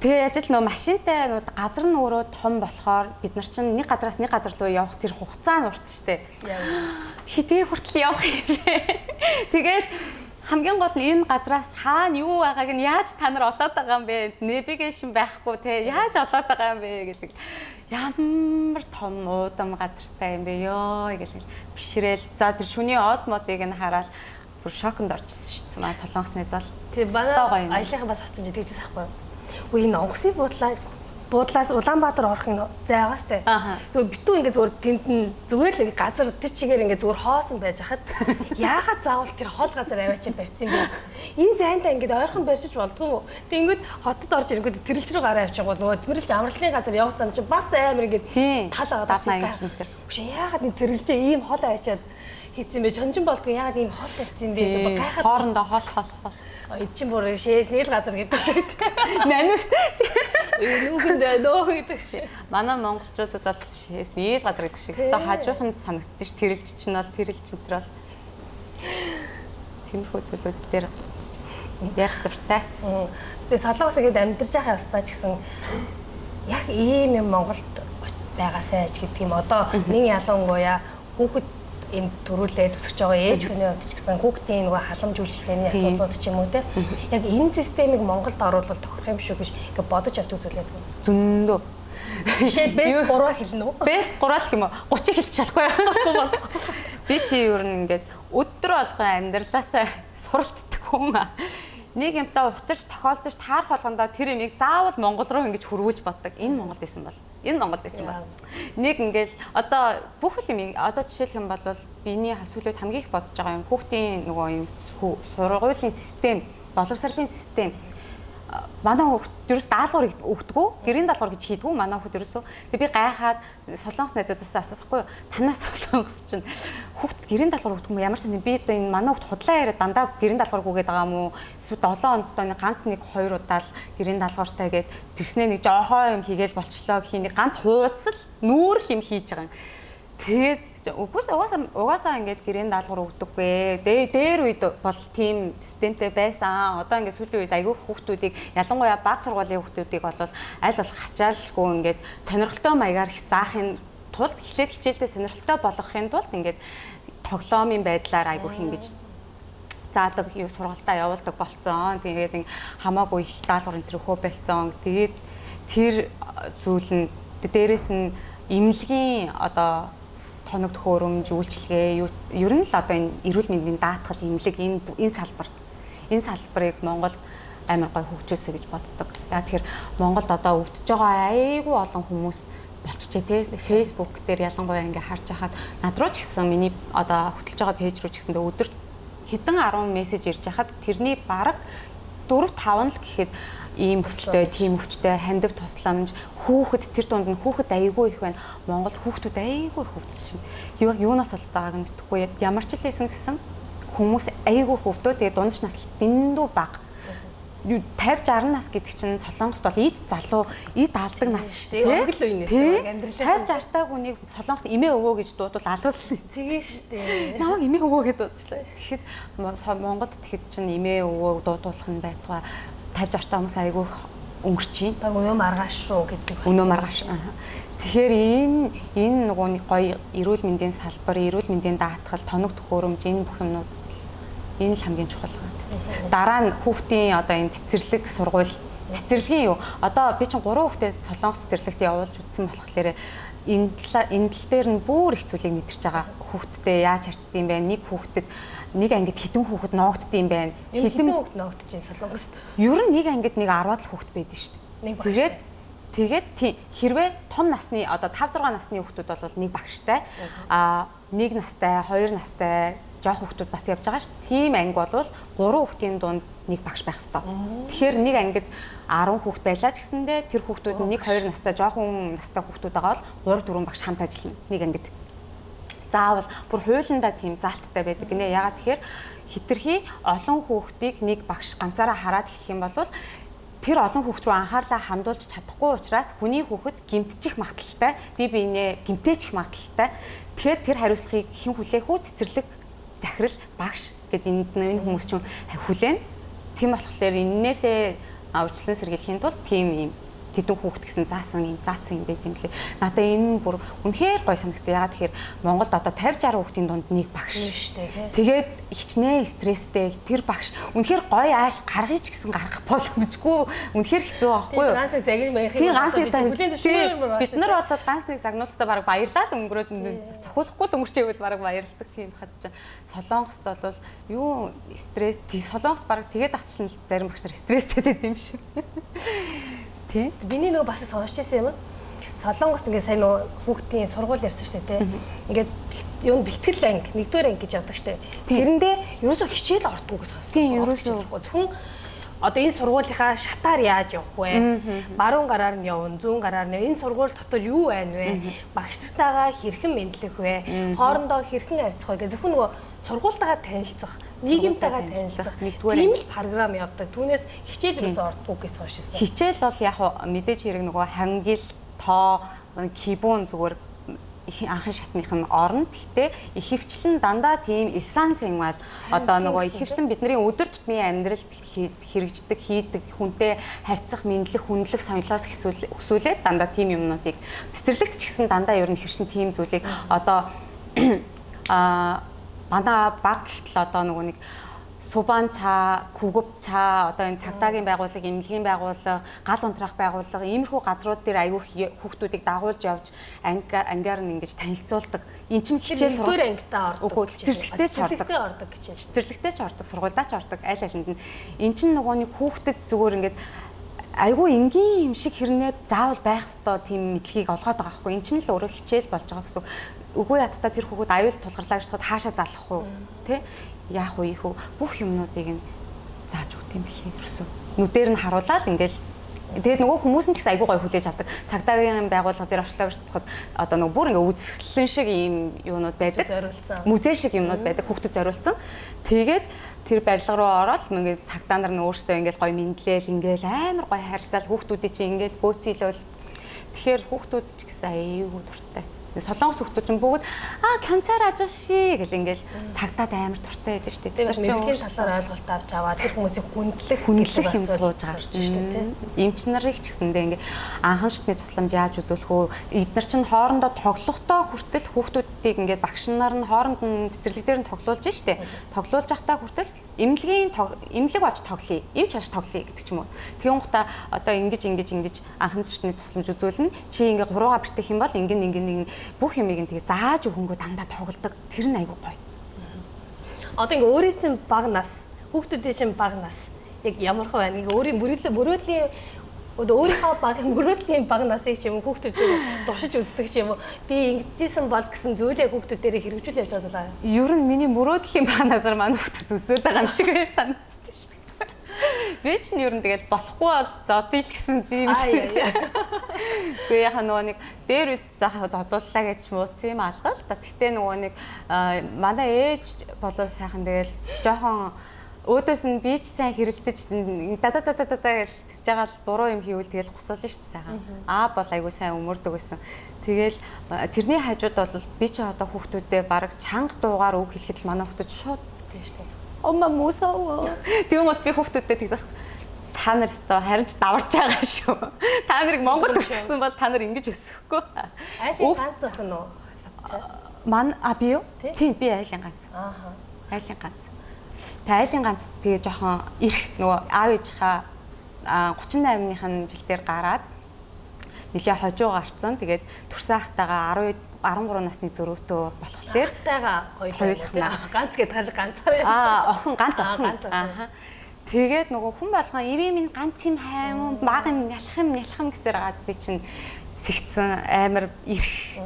тэгээ ажил нөгөө машинтай нөгөө газар нь өөрөө том болохоор бид нар чинь нэг газараас нэг газар руу явах тэр хугацаа нь урт штэ. Хитээ хүртэл явах юм бэ. Тэгээд хамгийн гол нь энэ газраас хаана юу байгааг нь яаж та нар олоод байгаа юм бэ? Navigation байхгүй те яаж олоод байгаа юм бэ гэдэг. Ямар том уудам газартай юм бэ ёо гэл бишрээл. За тэр шүний од модыг нь хараад бүр шоконд орчихсон шүү дээ. Манай солонгос найзал. Тийм манай ажлынхан бас очиж тэгжээс ахгүй. Үгүй энэ онгоцны буудлаас Улаанбаатар орохын зайгаас те. Зүгээр битүү ингээ зүгээр тэнд нь зүгээр л ингээ газар тэр чигээр ингээ зүгээр хоосон байж хахад яагаад заавал тэр хоол газар аваач барьсан юм бэ? Энэ зайнтаа ингээ ойрхон барьчих болдгүй юу? Тэнгүүд хотод орж ирэнгүүт тэрэлж рүү гараа авчихгоо нөгөө тэмрэлж амралтын газар явах зам чинь бас амар ингээ тал аваад байна. Биш яагаад энэ тэрэлжээ ийм хоол аваачаад хийцэн бэ? Чонжин болдгүй яагаад ийм хоол хийцэн бэ? Гайхаад хоорондоо хоол. Эдчин бүр шээс нийл газар гэдэг шиг. Наниус. Нүгэнд нөө гэдэг шиг. Манай монголчуудад бол шээс нийл газар гэдэг шиг. Өөртөө хажууханд санагдчих ш тэрэлж чинь бол тэрэлж энэ бол тиймэрхүү зүйлүүд дээр ярих дуртай. Тэгээ солонгос ихэд амьдарч байгаа явстаа ч гэсэн яг ийм юм Монголд байгаасай ч гэдэг юм. Одоо нэг ялангуяа хүүхэд энд төрүүлээд өсөж байгаа ээж хүний хувьд ч гэсэн хүүхдийн нөгөө халамж үйлчлэгээний асуудлууд ч юм уу те. Яг энэ системийг Монголд оруулбал тохирох юм шүү гэж ингээ бодож явдаг зүйлээ. Зөндөө. Жишээ best 3 хэлнэ үү? Best 3 гэх юм уу? 30 хэлчих чадахгүй болохгүй. Би чи ер нь ингээд өдөр болгон амьдралаасаа суралцдаг хүн. нэг юмтай учирч тохиолдож таарах болгондоо тэр юмыг заавал Монгол руу ингэж хөрвүүлж боддог. Энэ Монголд байсан бол. Энэ Монголд байсан бол. Нэг ингээл одоо бүх юм одоо жишээлх юм бол биений сүүлүүд хамгийн их бодож байгаа юм. Хүүхдийн нөгөө юм сургуулийн систем, боловсролын систем манай хүүхд ерөөс даалгавар өгдөггүй, гэрийн даалгавар гэж хийдэггүй манай хүүхд ерөөсөө. Тэгээ би гайхаад солонгос найзуудаас асуусахгүй юу? Танаас солонгос чинь хүүхд гэрийн даалгавар өгдөг юм ямар ч юм би одоо энэ манай хүүхд худлаа яриад дандаа гэрийн даалгавар өгөөд байгаа юм уу? Эсвэл 7 хоногт ганц нэг 2 удаа л гэрийн даалгавартай гээд тэрснээ нэг жоохоо юм хийгээл болчлоо гэх нэг ганц хуудас л нүүр юм хийж байгаа юм. Тэгээд угаасаа ингээд гэрийн даалгавар өгдөггүй. Дээр үед бол тийм системтэй байсан. Одоо ингээд сүүлийн үед айгүй хүүхдүүдийг ялангуяа бага сургуулийн хүүхдүүдийг бол аль болох хачаалгүй ингээд сонирхолтой маягаар их заахын тулд эхлээд хичээлдээ сонирхолтой болгохын тулд ингээд тоглоомын байдлаар айгүй ингэж заадаг юу сургалтаа явуулдаг болцсон. Тэгээд хамаагүй их даалгавар энэ төр хөөбэлцэн. Тэгээд тэр зүйл нь дээрээс нь эмнэлгийн одоо тоног төхөөрөмж үйлчлэгээ ер нь л одоо энэ эрүүл мэндийн даатгал эмнэлэг энэ салбарыг Монголд амар гой хөгжөөсэй гэж боддог. Яа тэгэхээр Монголд одоо өвдөж байгаа айгүй олон хүмүүс болчихжээ те. Facebook дээр ялангуяа ингээ харж байхад над руу ч гэсэн миний одоо хөтлж байгаа пэйж руу ч гэсэн өдөрт хэдэн 10 мессеж ирж байхад тэрний бараг 4-5 л гэхэд ийм хүчтэй, тийм хүчтэй, хандив тусламж, хүүхэд тэр дунд нь хүүхэд айгүй их байна. Монгол хүүхдүүд айгүй их хөвдөж байна. Юунаас бол байгааг нь мэдэхгүй. Ямар ч л хэлсэн гэсэн хүмүүс айгүй хөвдөө. Тэгээ дундч нас дэндүү бага. 50-60 нас гэдэг чинь Солонгост бол эд залуу, эд алдаг нас шүү дээ. Өнгөл үеийнээс амьдралаа 50-60 хүнийг Солонгост эмээ өвөө гэж дуудвал алгал тэгээ шүү дээ. Намайг эмээ өвөө гэж дуудчихлаа. Тэгэхэд Монголд тэгэхэд чинь эмээ өвөө дуудуулах нь байтугай 50-60 хүмүүс айгүй өнгөрч чинь. Баг өнөө маргааш руу гэдэг. Өнөө маргааш. Тэгэхээр энэ нөгөө нэг гоё эрүүл мэндийн салбар, эрүүл мэндийн даатгал, тоног төхөөрөмж энэ бүх юмнууд энэ л хамгийн чухал байна. Дараа нь хүүхдийн одоо энэ цэцэрлэг сургууль, цэцэрлэгийн юу? Одоо би чинь 3 хүүхдээ Солонгос цэцэрлэгт явуулж үзсэн болохоор энэ тал дээр нь бүр их зүйлийг мэдэрч байгаа. Хүүхдтэй яаж харьцдаг юм бэ? Нэг хүүхдэд нэг ангид хэдэн хүүхэд ноогдд юм байна. Хэдэн хүүхэд ноогдож байна Солонгост? Ер нь нэг ангид нэг 10-аад л хүүхэд байдаг шүү дээ. Тэгээд хэрвээ том насны одоо 5-6 насны хүүхдүүд бол нэг багштай, нэг настай, 2 настай жоох хүүхдүүд бас явж байгаа шүү. Тийм анги бол 3 хүүхдийн дунд нэг багш байх ёстой. Тэгэхээр нэг ангид 10 хүүхэд байлаа ч гэсэндээ тэр хүүхдүүд нь 1-2 настай жоохон настай хүүхдүүд байгаа бол 3-4 багш хамт ажиллана нэг ангид. Заавал бүр хуулиндаа тийм заалттай байдаг гинэ. Ягаад тэгэхээр хитрхи олон хүүхдийг нэг багш ганцаараа хараад эхлэх юм бол тэр олон хүүхд рүү анхаарлаа хандуулж чадахгүй учраас хүний хүүхэд гэмтчих магадaltaй, бие биенээ гэмтээчих магадaltaй. Тэгэхээр тэр хариуцлагыг хэн хүлээх үү? Цэцэрлэг захирал багш гэдэг энэ хүмүүс чинь хүлээн. Тийм болохоор эннээсээ урьдчилан сэргийлэхийн тулд тийм юм тэдэн хүүхд гэсэн заасан юм байт юм лээ. Надаа энэ бүр үнэхээр гой санагдсан. Ягаад тэгэхээр Монголд одоо 50-60 хүүхдийн дунд нэг багш шүү дээ. Тэгээд хичнээн стресстэй тэр багш үнэхээр гой ааш гаргая ч гэсэн гаргах боломжгүй. Үнэхээр хэцүү байхгүй юу? Ганц нэг загин байх юм. Хүлийн зөвшөөрөл бид нар бол ганц нэг загнуулалтаа баг баярлал өнгөрөөд цохиулахгүй л өнгөрчээвэл баг баярлдаг тийм хад чинь. Солонгост бол юу стресс Солонгос баг тэгээд ахчлан зарим багш нар стресстэй байд юм шиг. Биний нөгөө бас сонсч байсан юм. Солонгост ингээд сайн нөгөө хүүхдийн сургууль ярьсан шүү дээ. Ингээд юу бэлтгэл анги, 1-р анги гэж явдаг шүү дээ. Тэрэндээ ерөөсөө хичээл ордгоо гэж сонссон. Тийм ерөөсөө зөвхөн одоо энэ сургуулийнхаа шатаар яаж явах вэ? Баруун гараар нь явна, зүүн гараар нь. Энэ сургууль дотор юу байна вэ? Багштайгаа хэрхэн мэдлэх вэ? Хоорондоо хэрхэн харьцах вэ? Зөвхөн нөгөө сургуультайгаа танилцах, нийгэмтэйгээ танилцах тийм л програм явдаг. Түүнээс хичээл ерөөсөө ордгоо гэж сонсчихсан. Хичээл бол яг мэдээж хэрэг нөгөө хангил, тоо, кибун зүгээр анхан шатных нь орно. Гэхдээ ихэвчлэн дандаа тийм эссенцийн бол одоо нөгөө ихэвчлэн бидний өдөр тутмын амьдралд хэрэгждэг, хийдэг, хүнтэй харьцах, мэдлэх, хүндлэх соёлоос өсвөлээд дандаа тийм юмнуудыг цэцэрлэгт ч гэсэн дандаа ер нь ихэвчлэн тийм зүйлийг одоо манай баг гэтэл одоо нөгөө нэг Субан цаа, Күгэв цаа, одоо энэ цагдаагийн байгууллага, эмнэлгийн байгууллага, гал унтраах байгууллага, иймэрхүү газрууд дээр аягүй хүүхдүүдийг дагуулж явж ангиар нь ингэж танилцуулдаг. Энд чинь хичээл сургууль ангитаа ордог. Цэцэрлэгтэй ч ордог гэж. Цэцэрлэгтэй ч ордог, сургуульдаа ч ордог, аль алинд нь. Энд чинь нөгөө нэг хүүхдэд зүгээр ингэж айгүй энгийн юм шиг хэрнээ заавал байх ёстой тийм мэдлэгийг олгоод байгаа байхгүй. Энд чинь л өөрөө хичээл болж байгаа гэсэн. Үгүй ятгата тэр хүүхэд аюул тулгарлаа гэж бодоход хаашаа залах уу? Тэ? Яах вэ ийхүү? Бүх юмнуудыг нь зааж өгд юм бэлээ ерөөсөө. Нүдээр нь харуулаад ингээл тэгээд нөгөө хүмүүс нь ч гэсэн айгүй гой хүлээж авдаг. Цагдаагийн байгууллага дээр орчлоо гэж бодоход одоо нөгөө бүр ингээ үзэсгэлэн шиг ийм юунууд байдаг. Зориулсан. Музей шиг юмнууд байдаг. Хүүхдэд зориулсан. Тэгээд тэр барилга руу ороод ингээ цагдаа нар нь өөрсдөө ингээл гой мэдлээл ингээл амар гой харилцаал хүүхдүүдийн чинь ингээл бөөцөлөөл. Тэгэхээр хүүхдүүд ч гэсэн айгүй дуртай. Солонгос хүүхдүүд чинь бүгд канцар ажиши гэл ингээл цагдаад амар дуртай байдаг шүү дээ. Тэр мэрэгжлийн талаар ойлголт авч аваад тэр хүмүүсийг хүндлэх юм сууж байгаа шүү дээ. Эмч нарыг ч гэсэндээ ингээ анхан шатны тусламж яаж үзүүлэх үү? Эдгээр чинь хоорондоо тоглохдоо хүртэл хүүхдүүдийг ингээ багш нар нь хооронд нь цэцэрлэг дээр нь тоглуулж штэ. Тоглуулж явахдаа хүртэл эмнэлэг болж тоглоё. Эмч болж тоглоё гэдэг ч юм уу. Тэгэн гутаа одоо ингэж анхан шатны тусламж үзүүлнэ. Чи ингээ 3-аа бэртэх юм бол ингээ бүх юмыг нь тэгээ зааж өгөнгөө дандаа тоглодог. Тэр нь айгүй гоё. Одоо ингээ өөрийн чинь баг нас, хүүхдүүдийн чинь баг нас яг ямар хөө байна? Ингээ өөрийн мөрөөдлийн өөрийнхөө мөрөөдлийн баг насыг ч юм уу хүүхдүүдээр туршиж үздэг ч юм уу. Би ингэжсэн бол гэсэн зүйлээ хүүхдүүдээр хэрэгжүүл явж байгаа зүлаа. Ер нь миний мөрөөдлийн баг насаар манай хүүхдүүд өсөд байгаа юм шиг санагддаг шүү. Би ч нь ер нь тэгэл болохгүй бол зодъё гэсэн тийм. Гэхдээ яхаа нөгөө нэг дээр үд заахаа зодууллаа гэж мууцсан юм алга л да. Тэгтээ нөгөө нэг манай ээж болоо сайхан тэгэл жоохон өөдөөс нь би ч сайн хэрэлдэж дада гэж тэгж байгаа л буруу юм хийвэл тэгэл гусуулна шүү дээ сайхан. Бол айгүй сайн өмөрдөг байсан. Тэгэл тэрний хажууд бол би ч одоо хүүхдүүдээ баг чанга дуугаар үг хэлэхэд л манай хүүхдүүд шууд тийм шүү дээ. 엄마 무서워. тэгвэл мод би хүүхдүүдтэй тэгдэх та нар өстой харин ч даварч байгаа шүү. Та нарыг Монголд өсгсөн бол та нар ингэж өсөхгүй. Айлын ганц охин уу? Би юу? Тийм би айлын ганц. Айлын ганц. Айлын ганц тэгээ жоохон ирэх нөгөө аав ээжийнхаа 38-ны жил дээр гараад нэлээ хожуу гарцсан. Тэгээд төрсөн ахтайгаа 13 насны зөрүүтөө болохоор ахтайгаа хоёулахна. Ганц гэдэг хаж ганцаар. Охин ганц охин. Тэгээд нөгөө хүн болгоо ивэ минь ганц юм хайм баг юм нялхам гэсээр гаад би чинь сэгцэн амар ирэх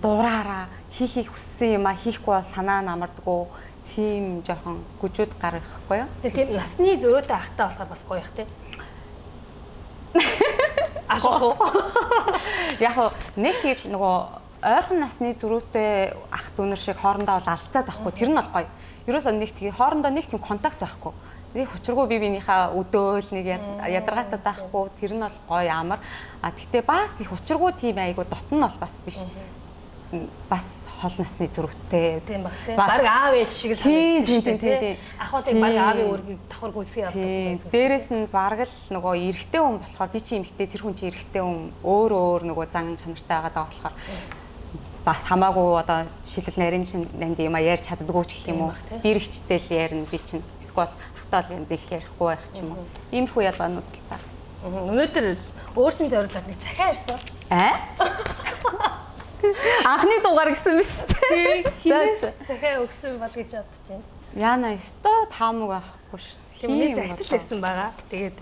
дураараа хийхийг хүссэн юм хийхгүй бол санаа намардггүй тийм жоохон гүжүүд гаргахгүй юу. Тийм насны зөрүүтэй ахтай болохоор бас гоё их тий. Ашиг. Яг нэг тийж нөгөө ойрхон насны зөрүүтэй ах дүүнэр шиг хоорондоо бол алцаад байхгүй. Тэр нь бол гоё. Ерөөсөө нэг тийм хоорондоо нэг тийм контакт байхгүй. Нэг хүчргүй бие биенийхээ өдөөл нэг ядаргаатай байхгүй. Тэр нь бол гоё амар. Гэхдээ бас нэг хүчргүй тийм айгу дотн нь бол бас биш. Бас хол насны зөрөгтэй. Тийм баг тийм. Баг аав ээж шиг санагдаж тийм. Ах бол баг аавын үүргийг давхар гүйсгий явдаг. Дээрээс нь бараг л нөгөө эрэгтэй хүн болохоор би чи эмэгтэй тэр хүн чи эрэгтэй хүн өөр нөгөө зан чанартай байгаа болохоор бас хамаагүй одоо жишээлбэл нарийн нанд юм ярьж чаддаггүй ч гэх юм уу. Би эрэгчтэй л ярина би чинь эсвэл ахтаа л юм их ярихгүй байх ч юм уу. Иймэрхүү ялгаанууд л та. Өнөөдөр өөрчн зориулаад нэг захиа ирсэн. Анхны дугаар гэсэн биз дээ. Хинээс захиа өгсөн бол гэж бодож байна. Яна өстой таамаг авахгүй шүү дээ. Хэмнээ захидал ирсэн байгаа. Тэгээд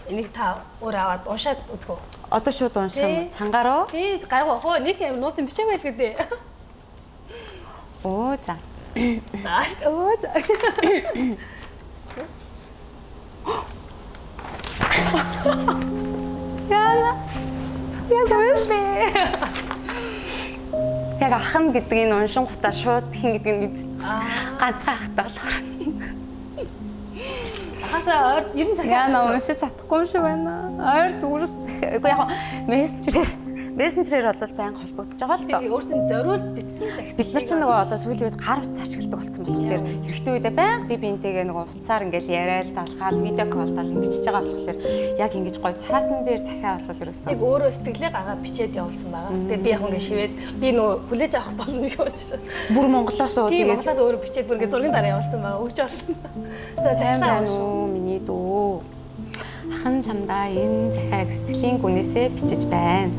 энийг та өөр аваад уншаад үзгөө. Одоо шууд уншаа. Чангараа. Тий, гайгүй хөө нэг юм нууц юм бичээгүй л гэдэг. Оо за. Оо за. Яна. Яг ахна гэдгийг уншин гутаа шууд хин гэдгийг мэд. Ганцхан ахтай болохоор. Хасаа ойр 90 захиа. Яна уншиж чадахгүй юм шиг байна. Ойр дүүрс захиа. Үгүй яг мессенжерээр Мессенжерээр бол байнга холбогдож байгаа л доо. Тэгээ өөрсдөө зориулт битсэн цагт Бид нар ч нөгөө одоо сүүлийн үед гар утас ашигладаг болсон болохоор хэрэгтэй үедээ байнга би бинтэйгээ нөгөө утасаар ингээл яриад залгаал видео коллтал ингэчихэж байгаа болохоор яг ингэж гоё цаасан дээр захиа болол ерөөсөө. Тэг өөрөө сэтгэлээ гаргаад бичээд явуулсан байгаа. Тэгээ би яг ингээ шивээд би нөгөө хүлээж авах болно гэж бодчихсон. Бүр Монголоос уу тийм Монголоос өөрөө бичээд бүр ингээ зургийн дараа явуулсан байгаа. Өгч болно. За захиалаа уу миний дүү. Ахын чамдаа энэ захиаг сэтгэлийн гүнээсээ бичиж байна.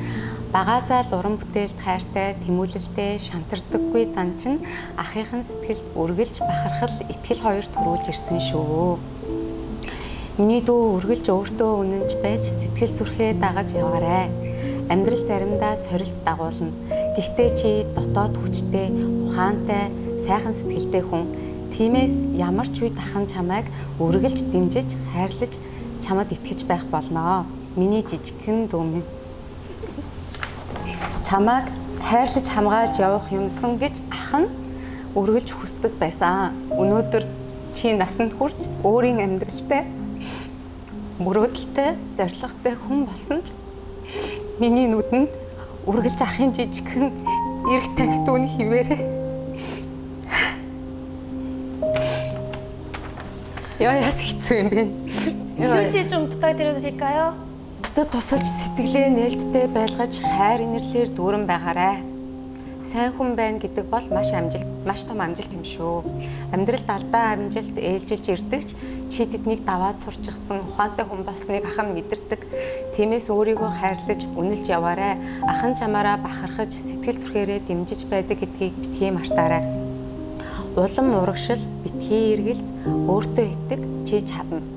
Багаасаа л уран бүтээлд хайртай, тэмүүлэлтэй, шантардаггүй зан чинь ахынхын сэтгэлд үргэлж бахархал, итгэл хоёр төрүүлж ирсэн шүү. Миний дүү үргэлж өөртөө үнэнч байж сэтгэл зүрхээ дагаж яваарай. Амьдрал заримдаа сорилт дагуулна. Гэхдээ чи дотоод хүчтэй, ухаантай, сайхан сэтгэлтэй хүн. Тиймээс ямар ч үед ахын чамайг үргэлж дэмжиж, хайрлаж, чамд итгэж байх болноо. Миний жижигхэн дүү минь. Чамайг хайрлаж хамгаалж явах юмсан гэж ах нь үргэлж хүсдэг байсан. Өнөөдөр чи насанд хүрч өөрийн амьдралтай мөрөөдөлтэй, зоригтой хүн болсон ч миний нүдэнд үргэлж ахын жижигхэн эрг тагтууны хിവэрэ. Яас хэцүү юм бэ? Юу чи юм бутаа дээр хийгаяа? Бусдад тусалж сэтгэлээ нээлттэй байлгаж хайр инэрлэр дүүрэн байгаарай. Сайн хүн байна гэдэг бол маш том амжилт юм шүү. Амьдралд алдаа амжилт ээлжиж ирдэгч чи тэднийг даваад сурчсан ухаантай хүн болсныг ах нь мэдэрдэг. Тиймээс өөрийгөө хайрлаж үнэлж яваарай. Ах нь чамаараа бахархаж сэтгэл зүрхээрээ дэмжиж байдаг гэдгийг битгий мартаарай. Улам урагшил, битгий эргэлз, өөртөө итэг чи чадна.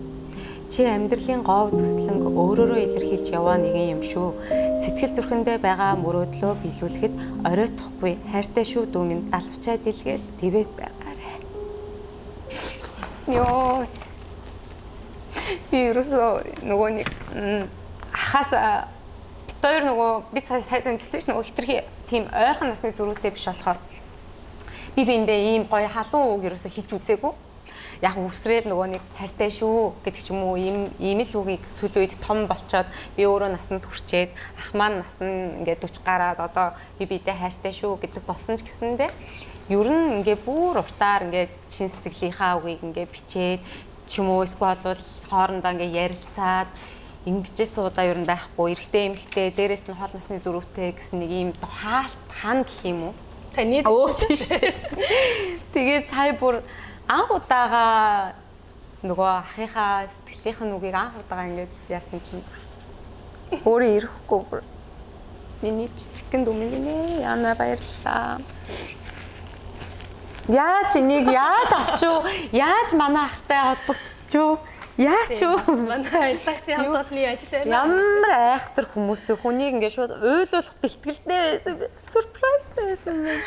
Чи амьдралын гоо үзэсгэлэнг өөрөөрөө илэрхийлж яваа нэгэн юм шүү. Сэтгэл зүрхэндээ байгаа мөрөөдлөө биелүүлэхэд оройтхгүй хайртай шүү дүү минь далавчаа дэлгээд твэт байгаарай. Йоо. Би ерөөсөө нөгөө нэг ахаас бит хоёр нөгөө би сайд тэмдэглэсэн ш нөгөө хитрхи тийм ойрхон насны зүрүүтэй биш болохоор би биэндээ ийм гоё халуун үг ерөөсөө хэлж үзээгүй. Яг үсрээл нөгөө нэг хайртай шүү гэдэг ч юм уу ийм л үгийг сүүлийн үед том болчоод би өөрөө насанд хүрчээд ах маань нас нь ингээд 40 гараад одоо би биедээ хайртай шүү гэдэг болсон ч гэсэндээ ер нь ингээд бүр уртаар ингээд шин сэтгэлийнхаа үгийг ингээд бичээд ч юм уу эсвэл бол хоорондоо ингээд ярилцаад ингэж суудаа ер нь байхгүй эрэгтэй эмэгтэй дээрэс нь хол насны зүрүүтэй гэсэн нэг ийм хаан гэх юм уу таны тийш тэгээд сая бүр анх удаага нөгөө ахынхаа сэтгэлийнх нь үгийг анх удаага ингэж яасан чинь өөрөө ирэхгүй бүр миний жижигхэн дүмэнэ яна баярлаа. Яаж энийг яаж авчуу? Яаж манай ахтай холбогдчихв? Яач юу? Манай редакцийн хамт олонны ажил байна. Ямар айхтар хүмүүс хүнийг ингээд шууд ойлуулах бэлтгэлтэй байсан. Surpriseтэй байсан юм.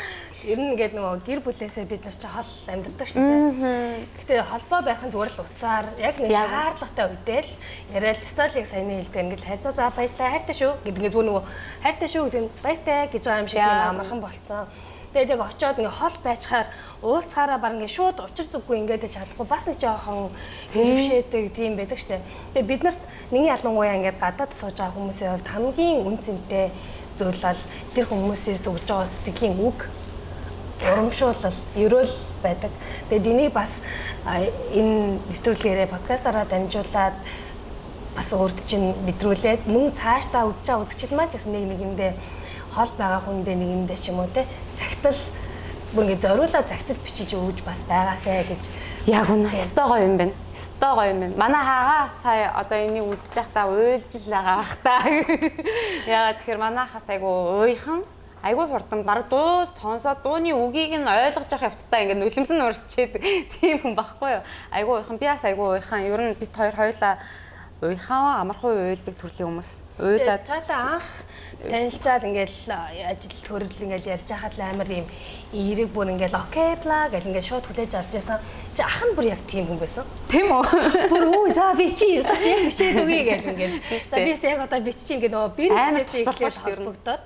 Ер нь ингээд нөгөө гэр бүлээсээ бид нар ч хол амьдардаг шүү дээ. Гэхдээ холбоо байх нь зүгээр л уцаар яг нэг шаардлагатай үедээ л яриад столыг саяны хэлдэг ингээд хайрцаа за баярлалаа хайртай шүү гэдэг ингээд зүгээр нөгөө хайртай шүү гэдэг нь баяртай гэж байгаа юм шиг тийм амархан болцсон. Тэгээд яг очиод ингээ хол байчаар уулзахаараа баг ингээ шууд учир зүггүй ингээд чадахгүй бас нэг жоохон хэрвшээдэг тийм байдаг штэ. Тэгээд бид нарт нэгний ялангуяа ингээд гадаад сууж байгаа хүмүүсийн хувьд хамгийн үнцэнтэй зүйл бол тэр хүмүүсээс өгж байгаа сэтгэлийн үг урамшуулал, ерөөл байдаг. Тэгээд энийг бас энэ нэвтрүүлгээрээ подкастаараа дамжуулаад бас өөрт чинь мэдрүүлээд мөн цаашдаа үзэж байгаа үзэгчид маань гэсэн нэг нэгэндээ хол байгаа хүндээ нэгэндээ ч юм уу те цагтл бүр ингэ зориулаад цагтл бичиж өгж бас байгаасай гэж яг үнэ өстой гоё юм байна. Өстой гоё юм байна. Манай хаагаа сая одоо энийг үзэж байхдаа уйлж л байгаа бах та. Яагаад тэгэхээр манай хаас айгу уйхан айгу хурдан баг дуу сонсоод дууны үгийг нь ойлгож явах явцдаа ингэ нүлэмсэн урсчээд тийм хүн байхгүй юу. Айгу уйхан би бас айгу уйхан. Ер нь бид хоёр хоёулаа уйхан амархан уйлдаг төрлийн хүмүүс. Уйлаад цаашаа анх танилцаад ингээл ажил төрөл ингээл ярьж хахад л амар юм эерэг бүр ингээл окей бла гэл ингээл шууд хүлээж авч яасан. Чи ах нь бүр яг тийм хүн байсан. Тийм үү? Бүр өө за би чи яг бичээд өгье гэл ингээл. За бис яг одоо бичиж ингээд нөгөө бэр бичиж ирэхэд холбогдоод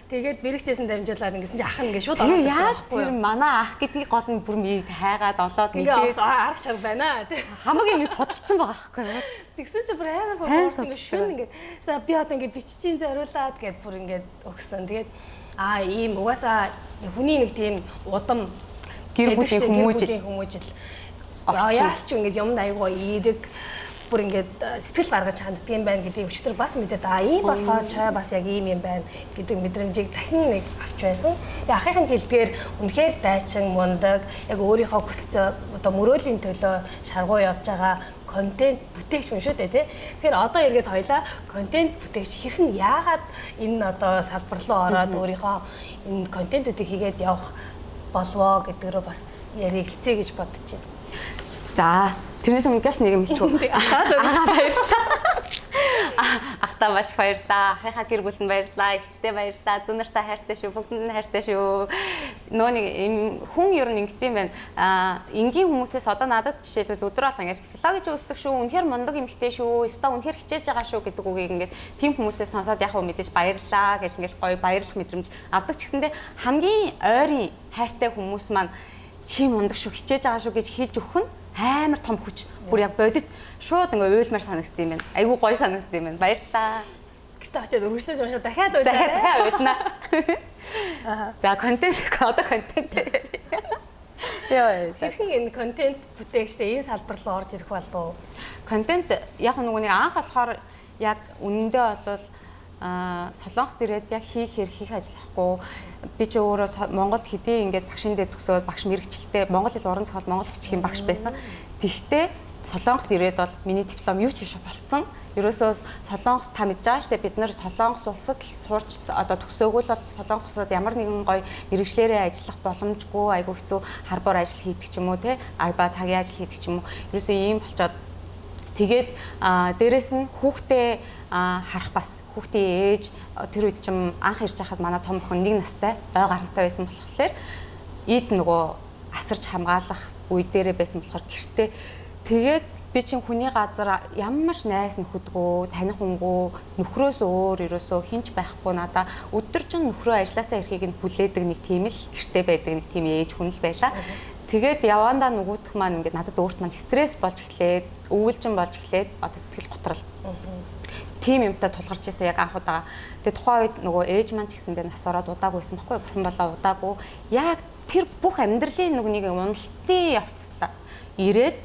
Тэгээд бэрэгчээсэн дамжуулаад ингэсэн чи ах нь ингээ шууд Тэгээ ороод яаж тэр манай ах гэдгийг гол нь бүр мийг хайгаад олоод ингээ арах чанга байна тий. хамгийн нэг судалсан байгаа байхгүй юу? Тэгсэн чи бүр амар Сайн гоо ингээ шүн ингээ би одоо ингээ биччихин зориулаад гэд бүр ингээ өгсөн. Тэгээд ийм угаасаа хүний нэг тийм удам Гэр бүлийн хүмүүжил яалч ингээд юмд айгуу эерэг бүр ингээд сэтгэл гаргаж ханддаг юм байна гэдгийг өчтөр бас мэдээд ийм болохоор чай бас яг ийм юм байна гэдэг мэдрэмжийг дахин нэг авч байсан. Тэгээ ахыхын хэлдгээр үнэхээр дайчин мундаг яг өөрийнхөө хүсэлцээ одоо мөрөөдлийн төлөө шаргуу явж байгаа контент бүтээгч юм шүү дээ тий. Тэгэхээр одоо эргээд хоёлаа контент бүтээгч хэрхэн яагаад энэ одоо салбар руу ороод өөрийнхөө энэ контентуудыг хийгээд явах болвоо гэдэг рүү бас ярилцъя гэж бодож байна. За, тэрнээс өмнөөс нэг юм хэлчихв. Баярлалаа. Ахтаа маш баярлалаа. Ахыхаа гэр бүлд нь баярлалаа. Эгчтэй баярлалаа. Дүү нартай хайртай шүү. Бүгдэнд нь хайртай шүү. Нөө нэг хүн ер нь ингэдэм байна. Энгийн хүмүүсээс одоо надад жишээлбэл өдөр болго ингээл филологи гэж үздэг шүү. Үнэхээр мундаг эмэгтэй шүү. Өстө үнэхээр хичээж байгаа шүү гэдэг үгийг ингээд тийм хүмүүсээс сонсоод яг хөө мэдээж баярлалаа гэл ингээл гоё баярлах мэдрэмж авдаг ч гэсэндээ хамгийн ойрын хайртай хүмүүс маань чи мундаг шүү, хичээж байгаа шүү гэж хэлж өгөх нь амар том хүч. Бүр яг бодит шууд ингээ уйлмаар санагддаг юм байна. Айгуу гоё санагддаг юм байна. Баярлалаа. Гэтэ очиад өргөжлөж уншаа дахиад уйлаа. Дахиад уйлнаа. За контент Яа. Хэрхэн энэ контент бүтээгчтэй энэ салбар руу орж ирэх болов уу? Контент яг нэг анх болохоор яг үнэндээ бол Солонгост ирээд яг хийх ажиллахгүй би ч өөрөө Монголд хэдий ингээд багшин дээр төгсөөд багш мэрэгчлээ Монгол хэл уран зохиол Монгол бичгийн багш байсан. Тэгтээ Солонгост ирээд бол миний диплом юу ч биш болцсон. Ерөөсөө Солонгос та мэдж байгаа шүү дээ бид нар Солонгос улсад сурч одоо төгсөөгөл бол Солонгос улсад ямар нэгэн гоё мэрэгчлэрээ ажиллах боломжгүй айгүй хэцүү харбор ажил хийдэг ч юм уу те арба цагийн ажил хийдэг ч юм уу. Ерөөсөө ийм болчоод тэгээд дээрэс нь хүүхдээ харах бас хүүхдийн ээж тэр үед чим анх ирж байхад манай том охин 1 настай ой гарантай байсан болохоор ийд нөгөө асарч хамгаалах үе дээрээ байсан болохоор гэртээ тэгээд би чинь хүний газар ямар ч найс нөхөдгөө таних хүнгүй нөхрөөс өөр ерөөсөө хинч байхгүй надаа өдөржин нөхрөө ажилласаа ирэхийг нь хүлээдэг нэг тийм л гэртээ байдаг нэг тийм ээж хүн л байла. Тэгээд явандаа нөгөөх маань ингээд надад өөрт маань стресс болж эхлээд өвөлжин болж эхлээд одоо сэтгэл готрол тийм юмтай тулгарч ирсэн яг анх удаа. Тэгээ тухайн үед нөгөө ээж маань ч гэсэндээ нас ороод удаагүй байсан байхгүй бурхан болоо удаагүй. Яг тэр бүх амьдралын нэг уналтын явцтай ирээд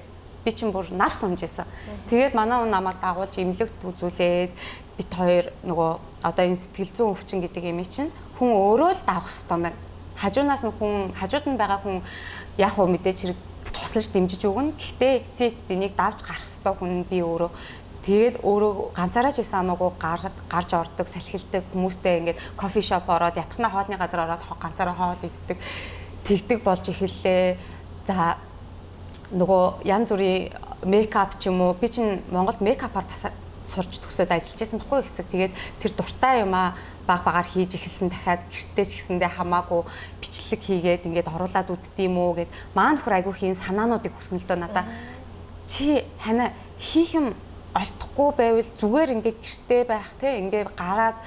би чинь бүр нар сумжсэн. Тэгээд манай хүн намайг дагуулж имлэгт үзүүлээд бит хоёр нөгөө одоо энэ сэтгэл зүйн өвчин гэдэг юм чинь хүн өөрөө л давах хэрэгтэй байна. Хажуунаас нь хүн хажууд нь байгаа хүн яг хөө мэдээч хэрэг тусалж дэмжиж өгнө. Гэхдээ эцээц энийг давж гарах хэрэгтэй хүн би өөрөө тэгээд өөрөө ганцаараа ч байсан хамаагүй гарч ордог, салхилдаг хүмүүстэй ингээд кофе шоп ороод ятгахна хоолны газар ороод ганцаараа хоол иддэг. Тэгдэг болж эхэллээ. За нөгөө янз бүрийн мейкап ч юм уу би чинь Монголд мейкапаар бас сурч төгсөөд ажиллаж байсан байхгүй хэсэг. Тэгээд тэр дуртай юмаа багаар хийж эхэлсэн дахиад гэртээ ч гэсэндээ хамаагүй бичлэг хийгээд ингээд оруулаад үздэм үү гэд маань нөхөр айгүй хийн санаануудыг хүснэ л дөө надаа. Чи хана хийх юм олдохгүй байвал зүгээр ингээд гэртээ байх те ингээд гараад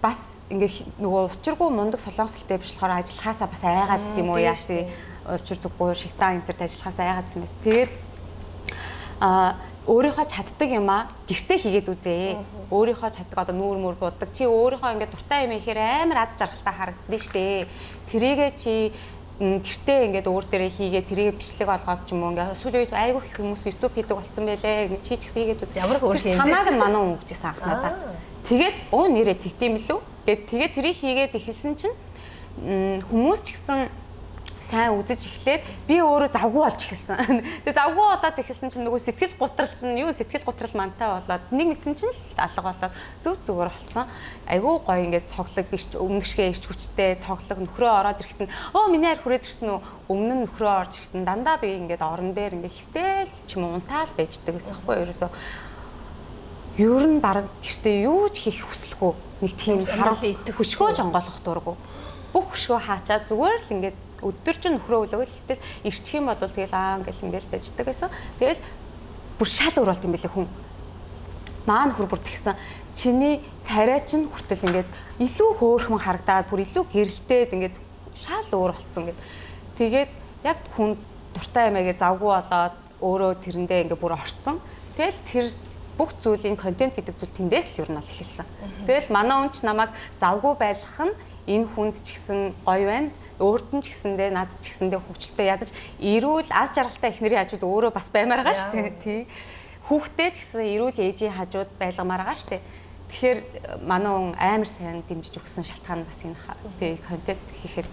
бас ингээд нөгөө учиргүй мундаг солонгос хэлтэй биш болохоор ажиллахаасаа бас айгаад гэсэн юм уу яаши учир зүггүй шигтаа интерт ажиллахаасаа айгаад гэсэн мэс. Тэгээд өөрийнхөө чаддаг юмаа гэртээ хийгээд үзээ. Өөрийнхөө чаддаг одоо нүүр мөр буддаг. Чи өөрийнхөө ингээд дуртай юм ихээр амар аз жаргалтай харагддаг штэ. Тэрийгээ чи гэртээ ингээд өөр дээрээ хийгээд тэрийгээ бичлэг олгоод ч юм уу ингээд сүүлийн үед айгүй их хүмүүс YouTube хийдэг болсон байлээ. Чи ч гэсэн хийгээд үз. Ямар хөөр юм бэ? Санааг нь манаа өнгөжсэн анхнаадаа. Тэгээд нэрээ тэгдэм билүү. Тэгээд тэрийг хийгээд ихэлсэн чинь хүмүүс ч гэсэн сайн үзэж эхлээд би өөрөө завгүй болж эхэлсэн. Тэгээ завгүй болоод эхэлсэн чинь нөгөө сэтгэл гутрал чинь юу сэтгэл гутрал мантай болоод нэг мэдсэн чинь л алга болоод зүг зүгээр болсон. Айгүй гоё ингээд цоглог биш өмнөшгээ ирч хүчтэй цоглог нөхрөө ороод ирэхэд нь миний хайр хүрээд ирсэн үү өмнө нь нөхрөө орж ирэхэд нь дандаа би ингээд орон дээр ингээд хөвтөл ч юм уу унтаал байждаг гэсэн байхгүй ерөөсөө ер нь баг гэртээ юу ч хийх хүсэлгүй нэг тийм харал идэх хөшгөө жонгоолох дурггүй бүх хөшгөө хаачаад зүгээр л ингээд өдөржин нөхрөө өглөөгөл хөвтөл ирчих юм бол тэгэл ингээл байждаг гэсэн. Тэгэл бүр шал өөр болт юм билээ хүн. Маа нөхөр бүр тэгсэн. чиний царай чинь хүртэл ингээд илүү хөөрхөн харагдаад бүр илүү гэрэлтээд ингээд шал өөр болцсон ингээд. Тэгээд яг хүн дуртай юмэгээ завгүй болоод өөрөө тэрэндээ ингээд бүр орцсон. Тэгэл тэр бүх зүйлийн контент гэдэг зүйл тэндээс л ер нь бол эхэлсэн. Тэгэл манай хүн ч намайг завгүй байлгах нь энэ хүнд ч гэсэн гоё байна. Өөрт нь ч гэсэндээ надад ч гэсэндээ хөвчлөлтэй ядаж эрүүл аз жаргалтай эхнэрийн хажууд өөрөө бас баймаар байгаа шүү дээ. Тий. Хүүхдээ ч гэсэн эрүүл ээжийн хажууд байлгамаар байгаа шүү дээ. Тэгэхээр манай хүн амар сайн дэмжиж өгсөн шалтгаан бас энэ тий контент хийхэд.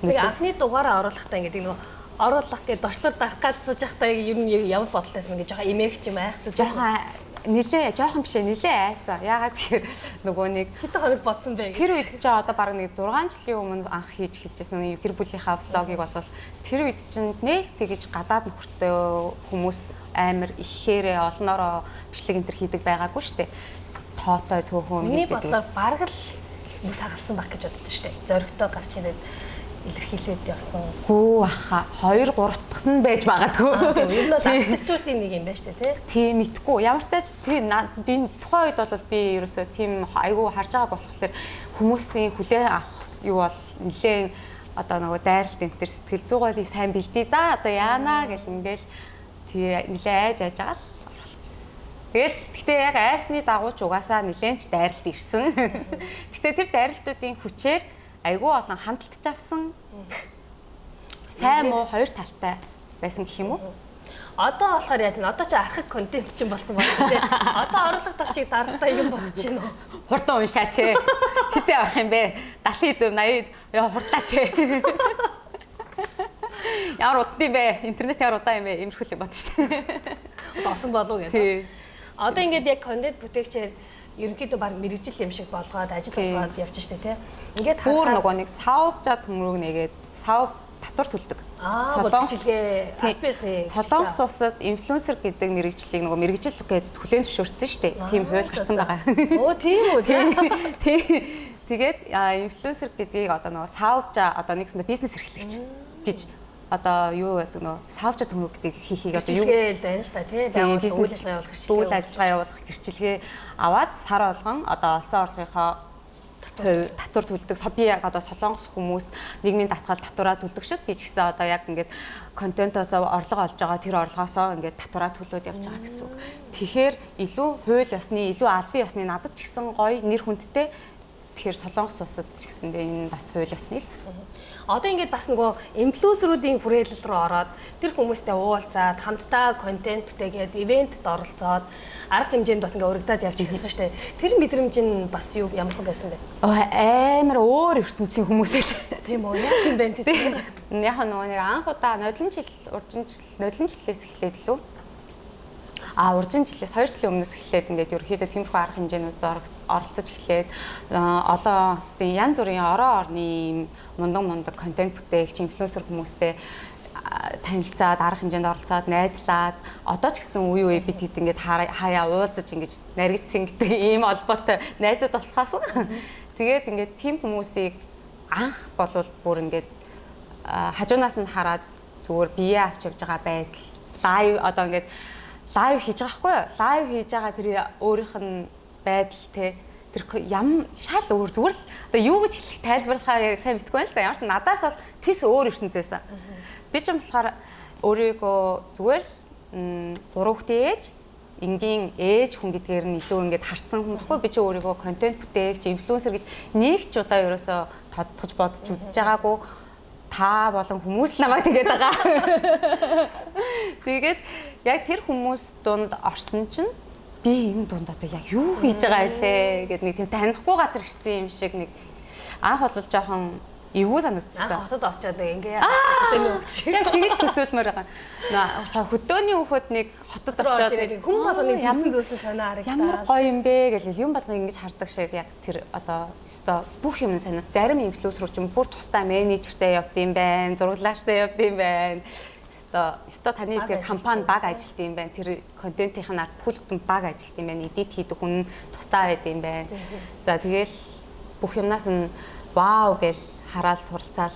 Тэгээ анхны дугаараа оруулахдаа ингээд нөгөө оруулах гэдэг дорчлоор дарах гад сууж байхдаа ер нь ямар бодлоос мэн гэж жоохон эмээх ч юм айх зүг жоохон жоохон биш нилээ айсаа. Яагаад тэгэхээр нөгөө нэг хэдэн хоног бодсон бэ. Тэр үед чи одоо баг нэг 6 жилийн өмнө анх хийж эхэлжсэн гэр бүлийнхаа влогийг болвол тэр үед чинь нэг тэгэж гадаад нөхөртэй хүмүүс амар ихээр олноороо бичлэг энэ төр хийдэг байгаагүй шүү дээ. Тоотой цөөхөн миний бодлоор бараг л бүс хагалсан баг гэж боддоо шүү дээ. Зоригтой гарч ирээд илэрхийлээд явсан. Хөө аха 2 3 дахь нь байж магадгүй. Тийм ер нь бол артистуудын нэг юм байна шүү дээ, тийм мэдгүй. Ямар ч тач тийм би тухайн үед бол би ерөөсөө тийм айгүй харж байгааг болохоор хүмүүсийн хүлээн авах юу бол нэлээд одоо нөгөө дайралт энэ төр сэтгэл зүйн сайн бэлдээ да. Одоо яана гэл ингээл тий нэлээд айж байгаа л оролцсон. Тэгэл гэхдээ яг айсны дагуу ч угаасаа нэлээд ч дайралт ирсэн. Гэхдээ тэр дайралтуудын хүчээр айгүй олон хандлтж авсан. Сайн муу хоёр талтай байсан гэх юм уу? Одоо болохоор яаж вэ? Одоо ч архив контент чинь болсон байна тий. Одоо оруулах тавчиг дараатай юм болж байна уу? Хурдан уншаач ээ. Хизээ орох юм бэ? 70 80 яа хурдлаач ээ. Ямар удаа юм бэ? Интернет ямар удаа юм бэ? Иймэрхүү юм бод шүү дээ. Досон болов уу гэдэг. Одоо ингээд яг контент бүтээгчээр ерөнхийдөө баг мэрэгжил юм шиг болгоод ажил болгоод явж штэ тий. Ингээд бүр нөгөө нэг савжаа төмрөг нэгээд сав татвар төлдөг. Солонгосчилгээ альбисны Солонгос улсад инфлюенсер гэдэг мэрэгжлийг нөгөө мэрэгжил гэдэг хүлээн зөвшөөрсөн штэ. Тийм хууль гарсан байгаа. Оо тийм үү тий. Тэгээд инфлюенсер гэдгийг одоо нөгөө савжаа одоо нэгсэндээ бизнес эрхлэгч гэж одоо юу гэдэг нөө савжаа төмрөг гэдэг хийхийг одоо юу гэж байна л та тий байгууллага үйл ажиллагаа явуулах гэрчлэгээ үйл ажиллагаа явуулах гэрчлэгээ аваад сар болгон одоо олсон орлогынхоо татвар төлдөг. Би яг одоо солонгос хүмүүс нийгмийн татгаал татвараа төлдөг шиг би ч гэсэн одоо яг ингээд контентоос орлого олж байгаа тэр орлогоосоо ингээд татвараа төлөөд явж байгаа гэсэн үг. Тэгэхээр илүү хууль ёсны, илүү албан ёсны надад ч гэсэн гоё нэр хүндтэй. Тэгэхээр солонгос улсад ч гэсэндээ энэ бас хууль ёсны л. Одоо ингээд бас нөгөө инфлюенсеруудын хүрээлэл рүү ороод тэр хүмүүстэй уулзаад хамтдаа контент бүтээгээд ивентэд оролцоод арга хэмжээнд бас ингээд урагдаад явж ирсэн шүү дээ. Тэр мэдрэмж нь бас юу ямархан байсан бэ? Амар өөр ертөнцийн хүмүүс л. Тийм үү? Яг юм байна тийм. Яг нөгөө нэг анх удаа нодлон жилээс эхлээд лөө. Урьдчилан жилээс 2 жилийн өмнөөс эхлээд ингээд ерөөхдөө тиймэрхүү арга хэмжээнүүд оролцож эхлээд олон улсын янз бүрийн орны мундаг контент бүтээгч инфлюенсер хүмүүстэй танилцаад арга хэмжээнд оролцоод найзлаад одоо ч гэсэн үе бид хэд ингээд хаяа уулзаж ингэж наригдсан гэдэг ийм холбоотой найзууд болцгаасан. Тэгээд ингээд тийм хүмүүсийг анх болвол бүр ингээд хажуунаас нь хараад зүгээр бие авч явж байгаа байдал лайв одоо ингээд лайв хийж байгаа хгүй юу? Лайв хийж байгаа тэр өөрийнх нь байдал те тэр шал өөр зүгээр л одоо юу гэж тайлбарлахаа яг сайн мэдгүй байна л да. Ямарсан надаас бол тис өөр ертөнцөөс. Би ч юм болохоор өөрийгөө зүгээр л 3 хүүхдээ ээж энгийн ээж хүн гэдгээр нь илүү ингээд харцсан хүн баггүй. Би ч өөрийгөө контент бүтээгч, инфлюенсер гэж нэг ч удаа ерөөсөө тодтогч бодож үзэж байгаагүй. Та болон хүмүүс намайг тэгээд байгаа. Тэгээд яг тэр хүмүүс дунд орсон чинь би энэ дунд одоо яг юу хийж байгаа вэ гэдэг нэг тийм танихгүй газар ирсэн юм шиг нэг анх бол жоохон эвгүй санагдчихсан. Анх хотод очиод ингээ хөдөөний хөвгт шиг. Яг тэгэж төсөөлмөр байгаа. Хөдөөний хөвгт нэг хотод очиод хүн болгоныг юмсан зүйлсэн санаа харагдаад. Ямар гоё юм бэ гэж юм болгоо ингэж хардаг шиг яг тэр одоо өстой бүх юм санаа. Зарим инфлюенсерүүд ч юм бүр тусдаа менежертэй явд юм байна, зураглаачтай явд юм байна. Өстой таны тэр компани баг ажилт юм байна. Тэр контентийнх нь ард бүхэлдэн баг ажилт юм байна. Эдит хийдэг хүн тусдаа байд юм байна. За тэгэл бүх юмнаас нь вау гэж хараал суралцаал.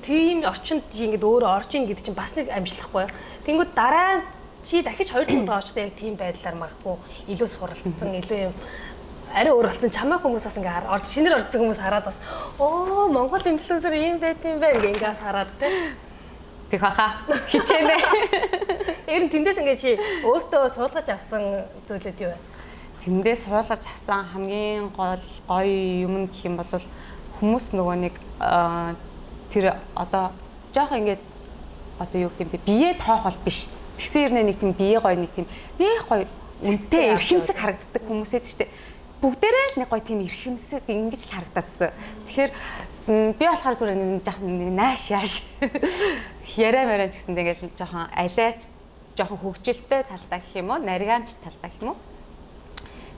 Тийм орчинд ингэж өөрөө орж ийн гэдэг чинь бас нэг амжилтахгүй юу? Тэнгүүд дараа чи дахиж 2 удаа очдоо яг тийм байдлаар магадгүй илүү суралцсан, илүү юм арай өөр болсон чамаа хүмүүс бас ингээ орж шинээр орсон хүмүүс хараад бас оо Монгол инфлюенсер ийм байт юм байна гингээс хараад тий. Тэг хаха хичээнэ. Ер нь тэндээс ингээ чи өөртөө суулгаж авсан зүйлүүд юу вэ? Тэндээс суулгаж авсан хамгийн гоё юм гэх юм бол хүмүүс нөгөө нэг тэр одоо жоох ингээд одоо юу гэдэм бэ бие тоох бол биш. Тэгсэн хэрнээ нэг тийм бие гоё нэг тийм нэх гоё үнэтэй эрхэмсэг харагддаг хүмүүсэд ч тийм бүгдээрээ л нэг гоё тийм эрхэмсэг ингэж л харагдаадсан. Тэгэхээр би болохоор зүгээр нэг жоохон нааш яаш яриа мараа гэсэн тэгэл жоохон алиач жоохон хөгжилтэй талдаа гэх юм уу, наригаанч талдаа гэх юм уу.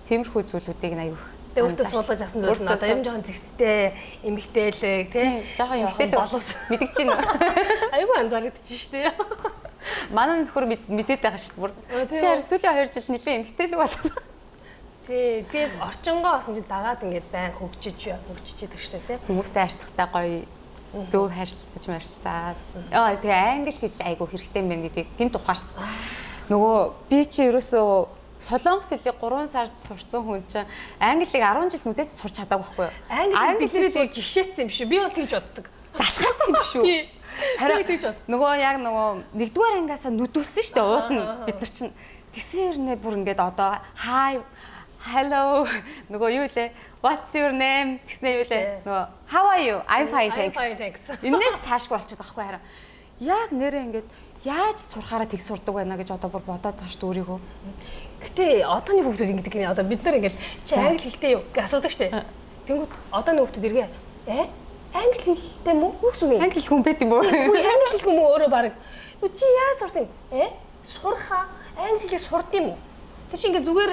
Тиймэрхүү зүйлүүдийг аяух. Тэгээ өөртөө суулгаж авсан зүйл нь одоо ер нь жоохон зэгцтэй, эмгтээлэг тий. Жоохон эмгтээлэг боловс мэдгэж байна. Аюу анзаарэгдэж штэ. Манай нөхөр мэдээд байгаа шүү дээ. Чи харин сүүлийн 2 жил нэлээд эмгтээлэг болов. Тий, тэгээд орчингоо бас юм дагаад ингээд байн хөгжиж идэг штэ тий. Хүмүүстэй харьцахтай гоё зөв харилцаж марилцаад. Тэгээ англи хэл айгу хэрэгтэй юм байна гэдгийг гинт ухаарсан. Нөгөө би чи ерөөсөө Солонгос хэлийг 3 сар сурсан хүн чинь англиг 10 жил мэдээс сурч чадаагүй байхгүй юу? Англи бидний зөв жигшээсэн юм шүү. Би бол тэгж боддог. Залхаац юм шүү. Харин тэгж бод. Нөгөө яг нөгөө нэгдүгээр ангиасаа нүдүүлсэн шүү дээ уулна бид нар чинь тэгсэн хэрнээ бүр ингээд одоо hi hello нөгөө юу лээ what's your name тэгснээ юу лээ нөгөө how are you I'm fine thanks. Энээс цаашгүй болчиход байхгүй харин яг нэрээ ингээд яаж сурахаараа тэг сурдаг байна гэж одоо бүр бодоод тааш өөрийгөө. Гэтэ одооны хүүхдүүд ингэдэг гинэ одоо бид нар ингээл чи англи хэлтэй юу гэж асуудаг штэ. Тэнгүүд одооны хүүхдүүд эргээ англи хэлтэй мүү? Үгүй ээ. Англи хүн байт юм уу? Үгүй англи хэл хүмүүс өөрөө баг. Чи яаж сурсан? Сурхаа англи хэлийг сурд юм уу? Тэг чи ингээ зүгээр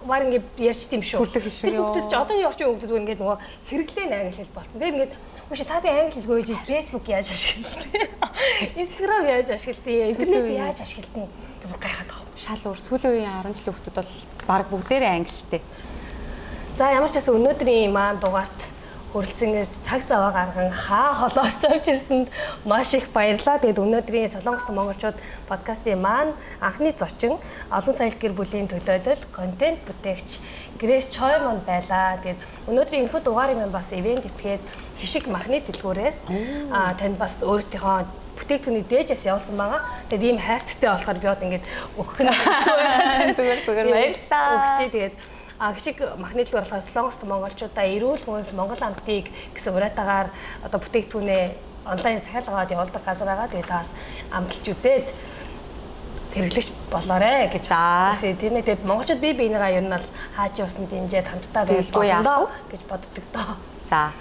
баг ингээ ярьчт юм шүү. Тэр хүүхдүүд чи одооны орчин хүүхдүүд зүгээр ингээ нөгөө хэрэглэн англи хэл болцсон. Тэгээд ингээ үгүй та англи хэл гойж Facebook яаж ашигладаг? Instagram яаж ашигладаг? Интернет яаж ашигладаг? Тэг гайхаад байгаа. Шал өөр сүүлийн үеийн 10 жилийн хүүхдүүд бол баг бүгдээрээ англитэй. За ямар ч гэсэн өнөөдрийн маань дугаарт хүрэлцэн ирж цаг зав гарган хаа холоос орж ирсэнд маш их баярлалаа. Тэгэд өнөөдрийн Солонгос монголчууд подкастын маань анхны зочин олон соёл гэр бүлийн төлөөлөл контент бүтээгч Грэс Чой манд байлаа. Тэгэд өнөөдрийн энэхүү дугаарыг маань бас ивент этгээд хишиг махны дэлгүүрээс танд бас өөрсдийнхөө бүтээгдэхүүний дээжээс явуулсан байгаа. Тэгээд ийм хайрцагтай болохоор би одоо ингээд өгөх нь зүгээр баярлалаа. Өгчээ тэгээд хишиг махны дэлгүүр болохоор Солонгост монголчуудаа эрүүл хүнс Монгол амтыг гэсэн уриатагаар одоо бүтээгдэхүүнээ онлайн захиалгаад явуулдаг газар байгаа. Тэгээд таас амталж үзээд хэрэглэгч болоорой гэж үсээ тийм ээ. Тэгээд монголчууд бие биенийгаа ер нь бол хаач явсан дэмжээд хамтдаа байж болно гэж боддог доо. За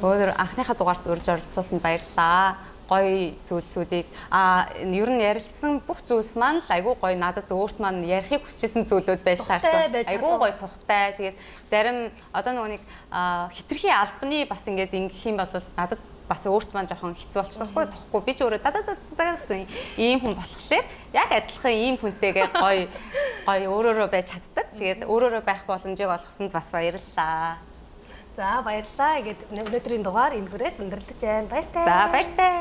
өнөөдөр анхныхаа дугаарт урьж оролцуулсанд баярлалаа. Гоё зүйлсүүдийг ер нь ярилцсан бүх зүйлс маань л айгүй гоё надад өөрт маань ярихыг хүсчихсэн зүйлүүд байж таарсан. Айгүй гоё тухтай. Тэгээд зарим одоо нөгөө нэг хитрхи албаны бас ингээд ингэх юм бол надад бас өөрт маань жоохон хэцүү болчихсон байхгүй тохгүй би ч өөрөө дадагсан ийм хүн болохоор яг адилхан ийм хүнтэйгээ гоё өөрөөрөө байж чаддаг. Тэгээд өөрөөрөө байх боломжийг олгосонд бас баярлалаа. За баярлалаа. Ингээд өнөөдрийн дугаар энэ бүрээд өндөрлөж байна. Баяртай. За баяртай.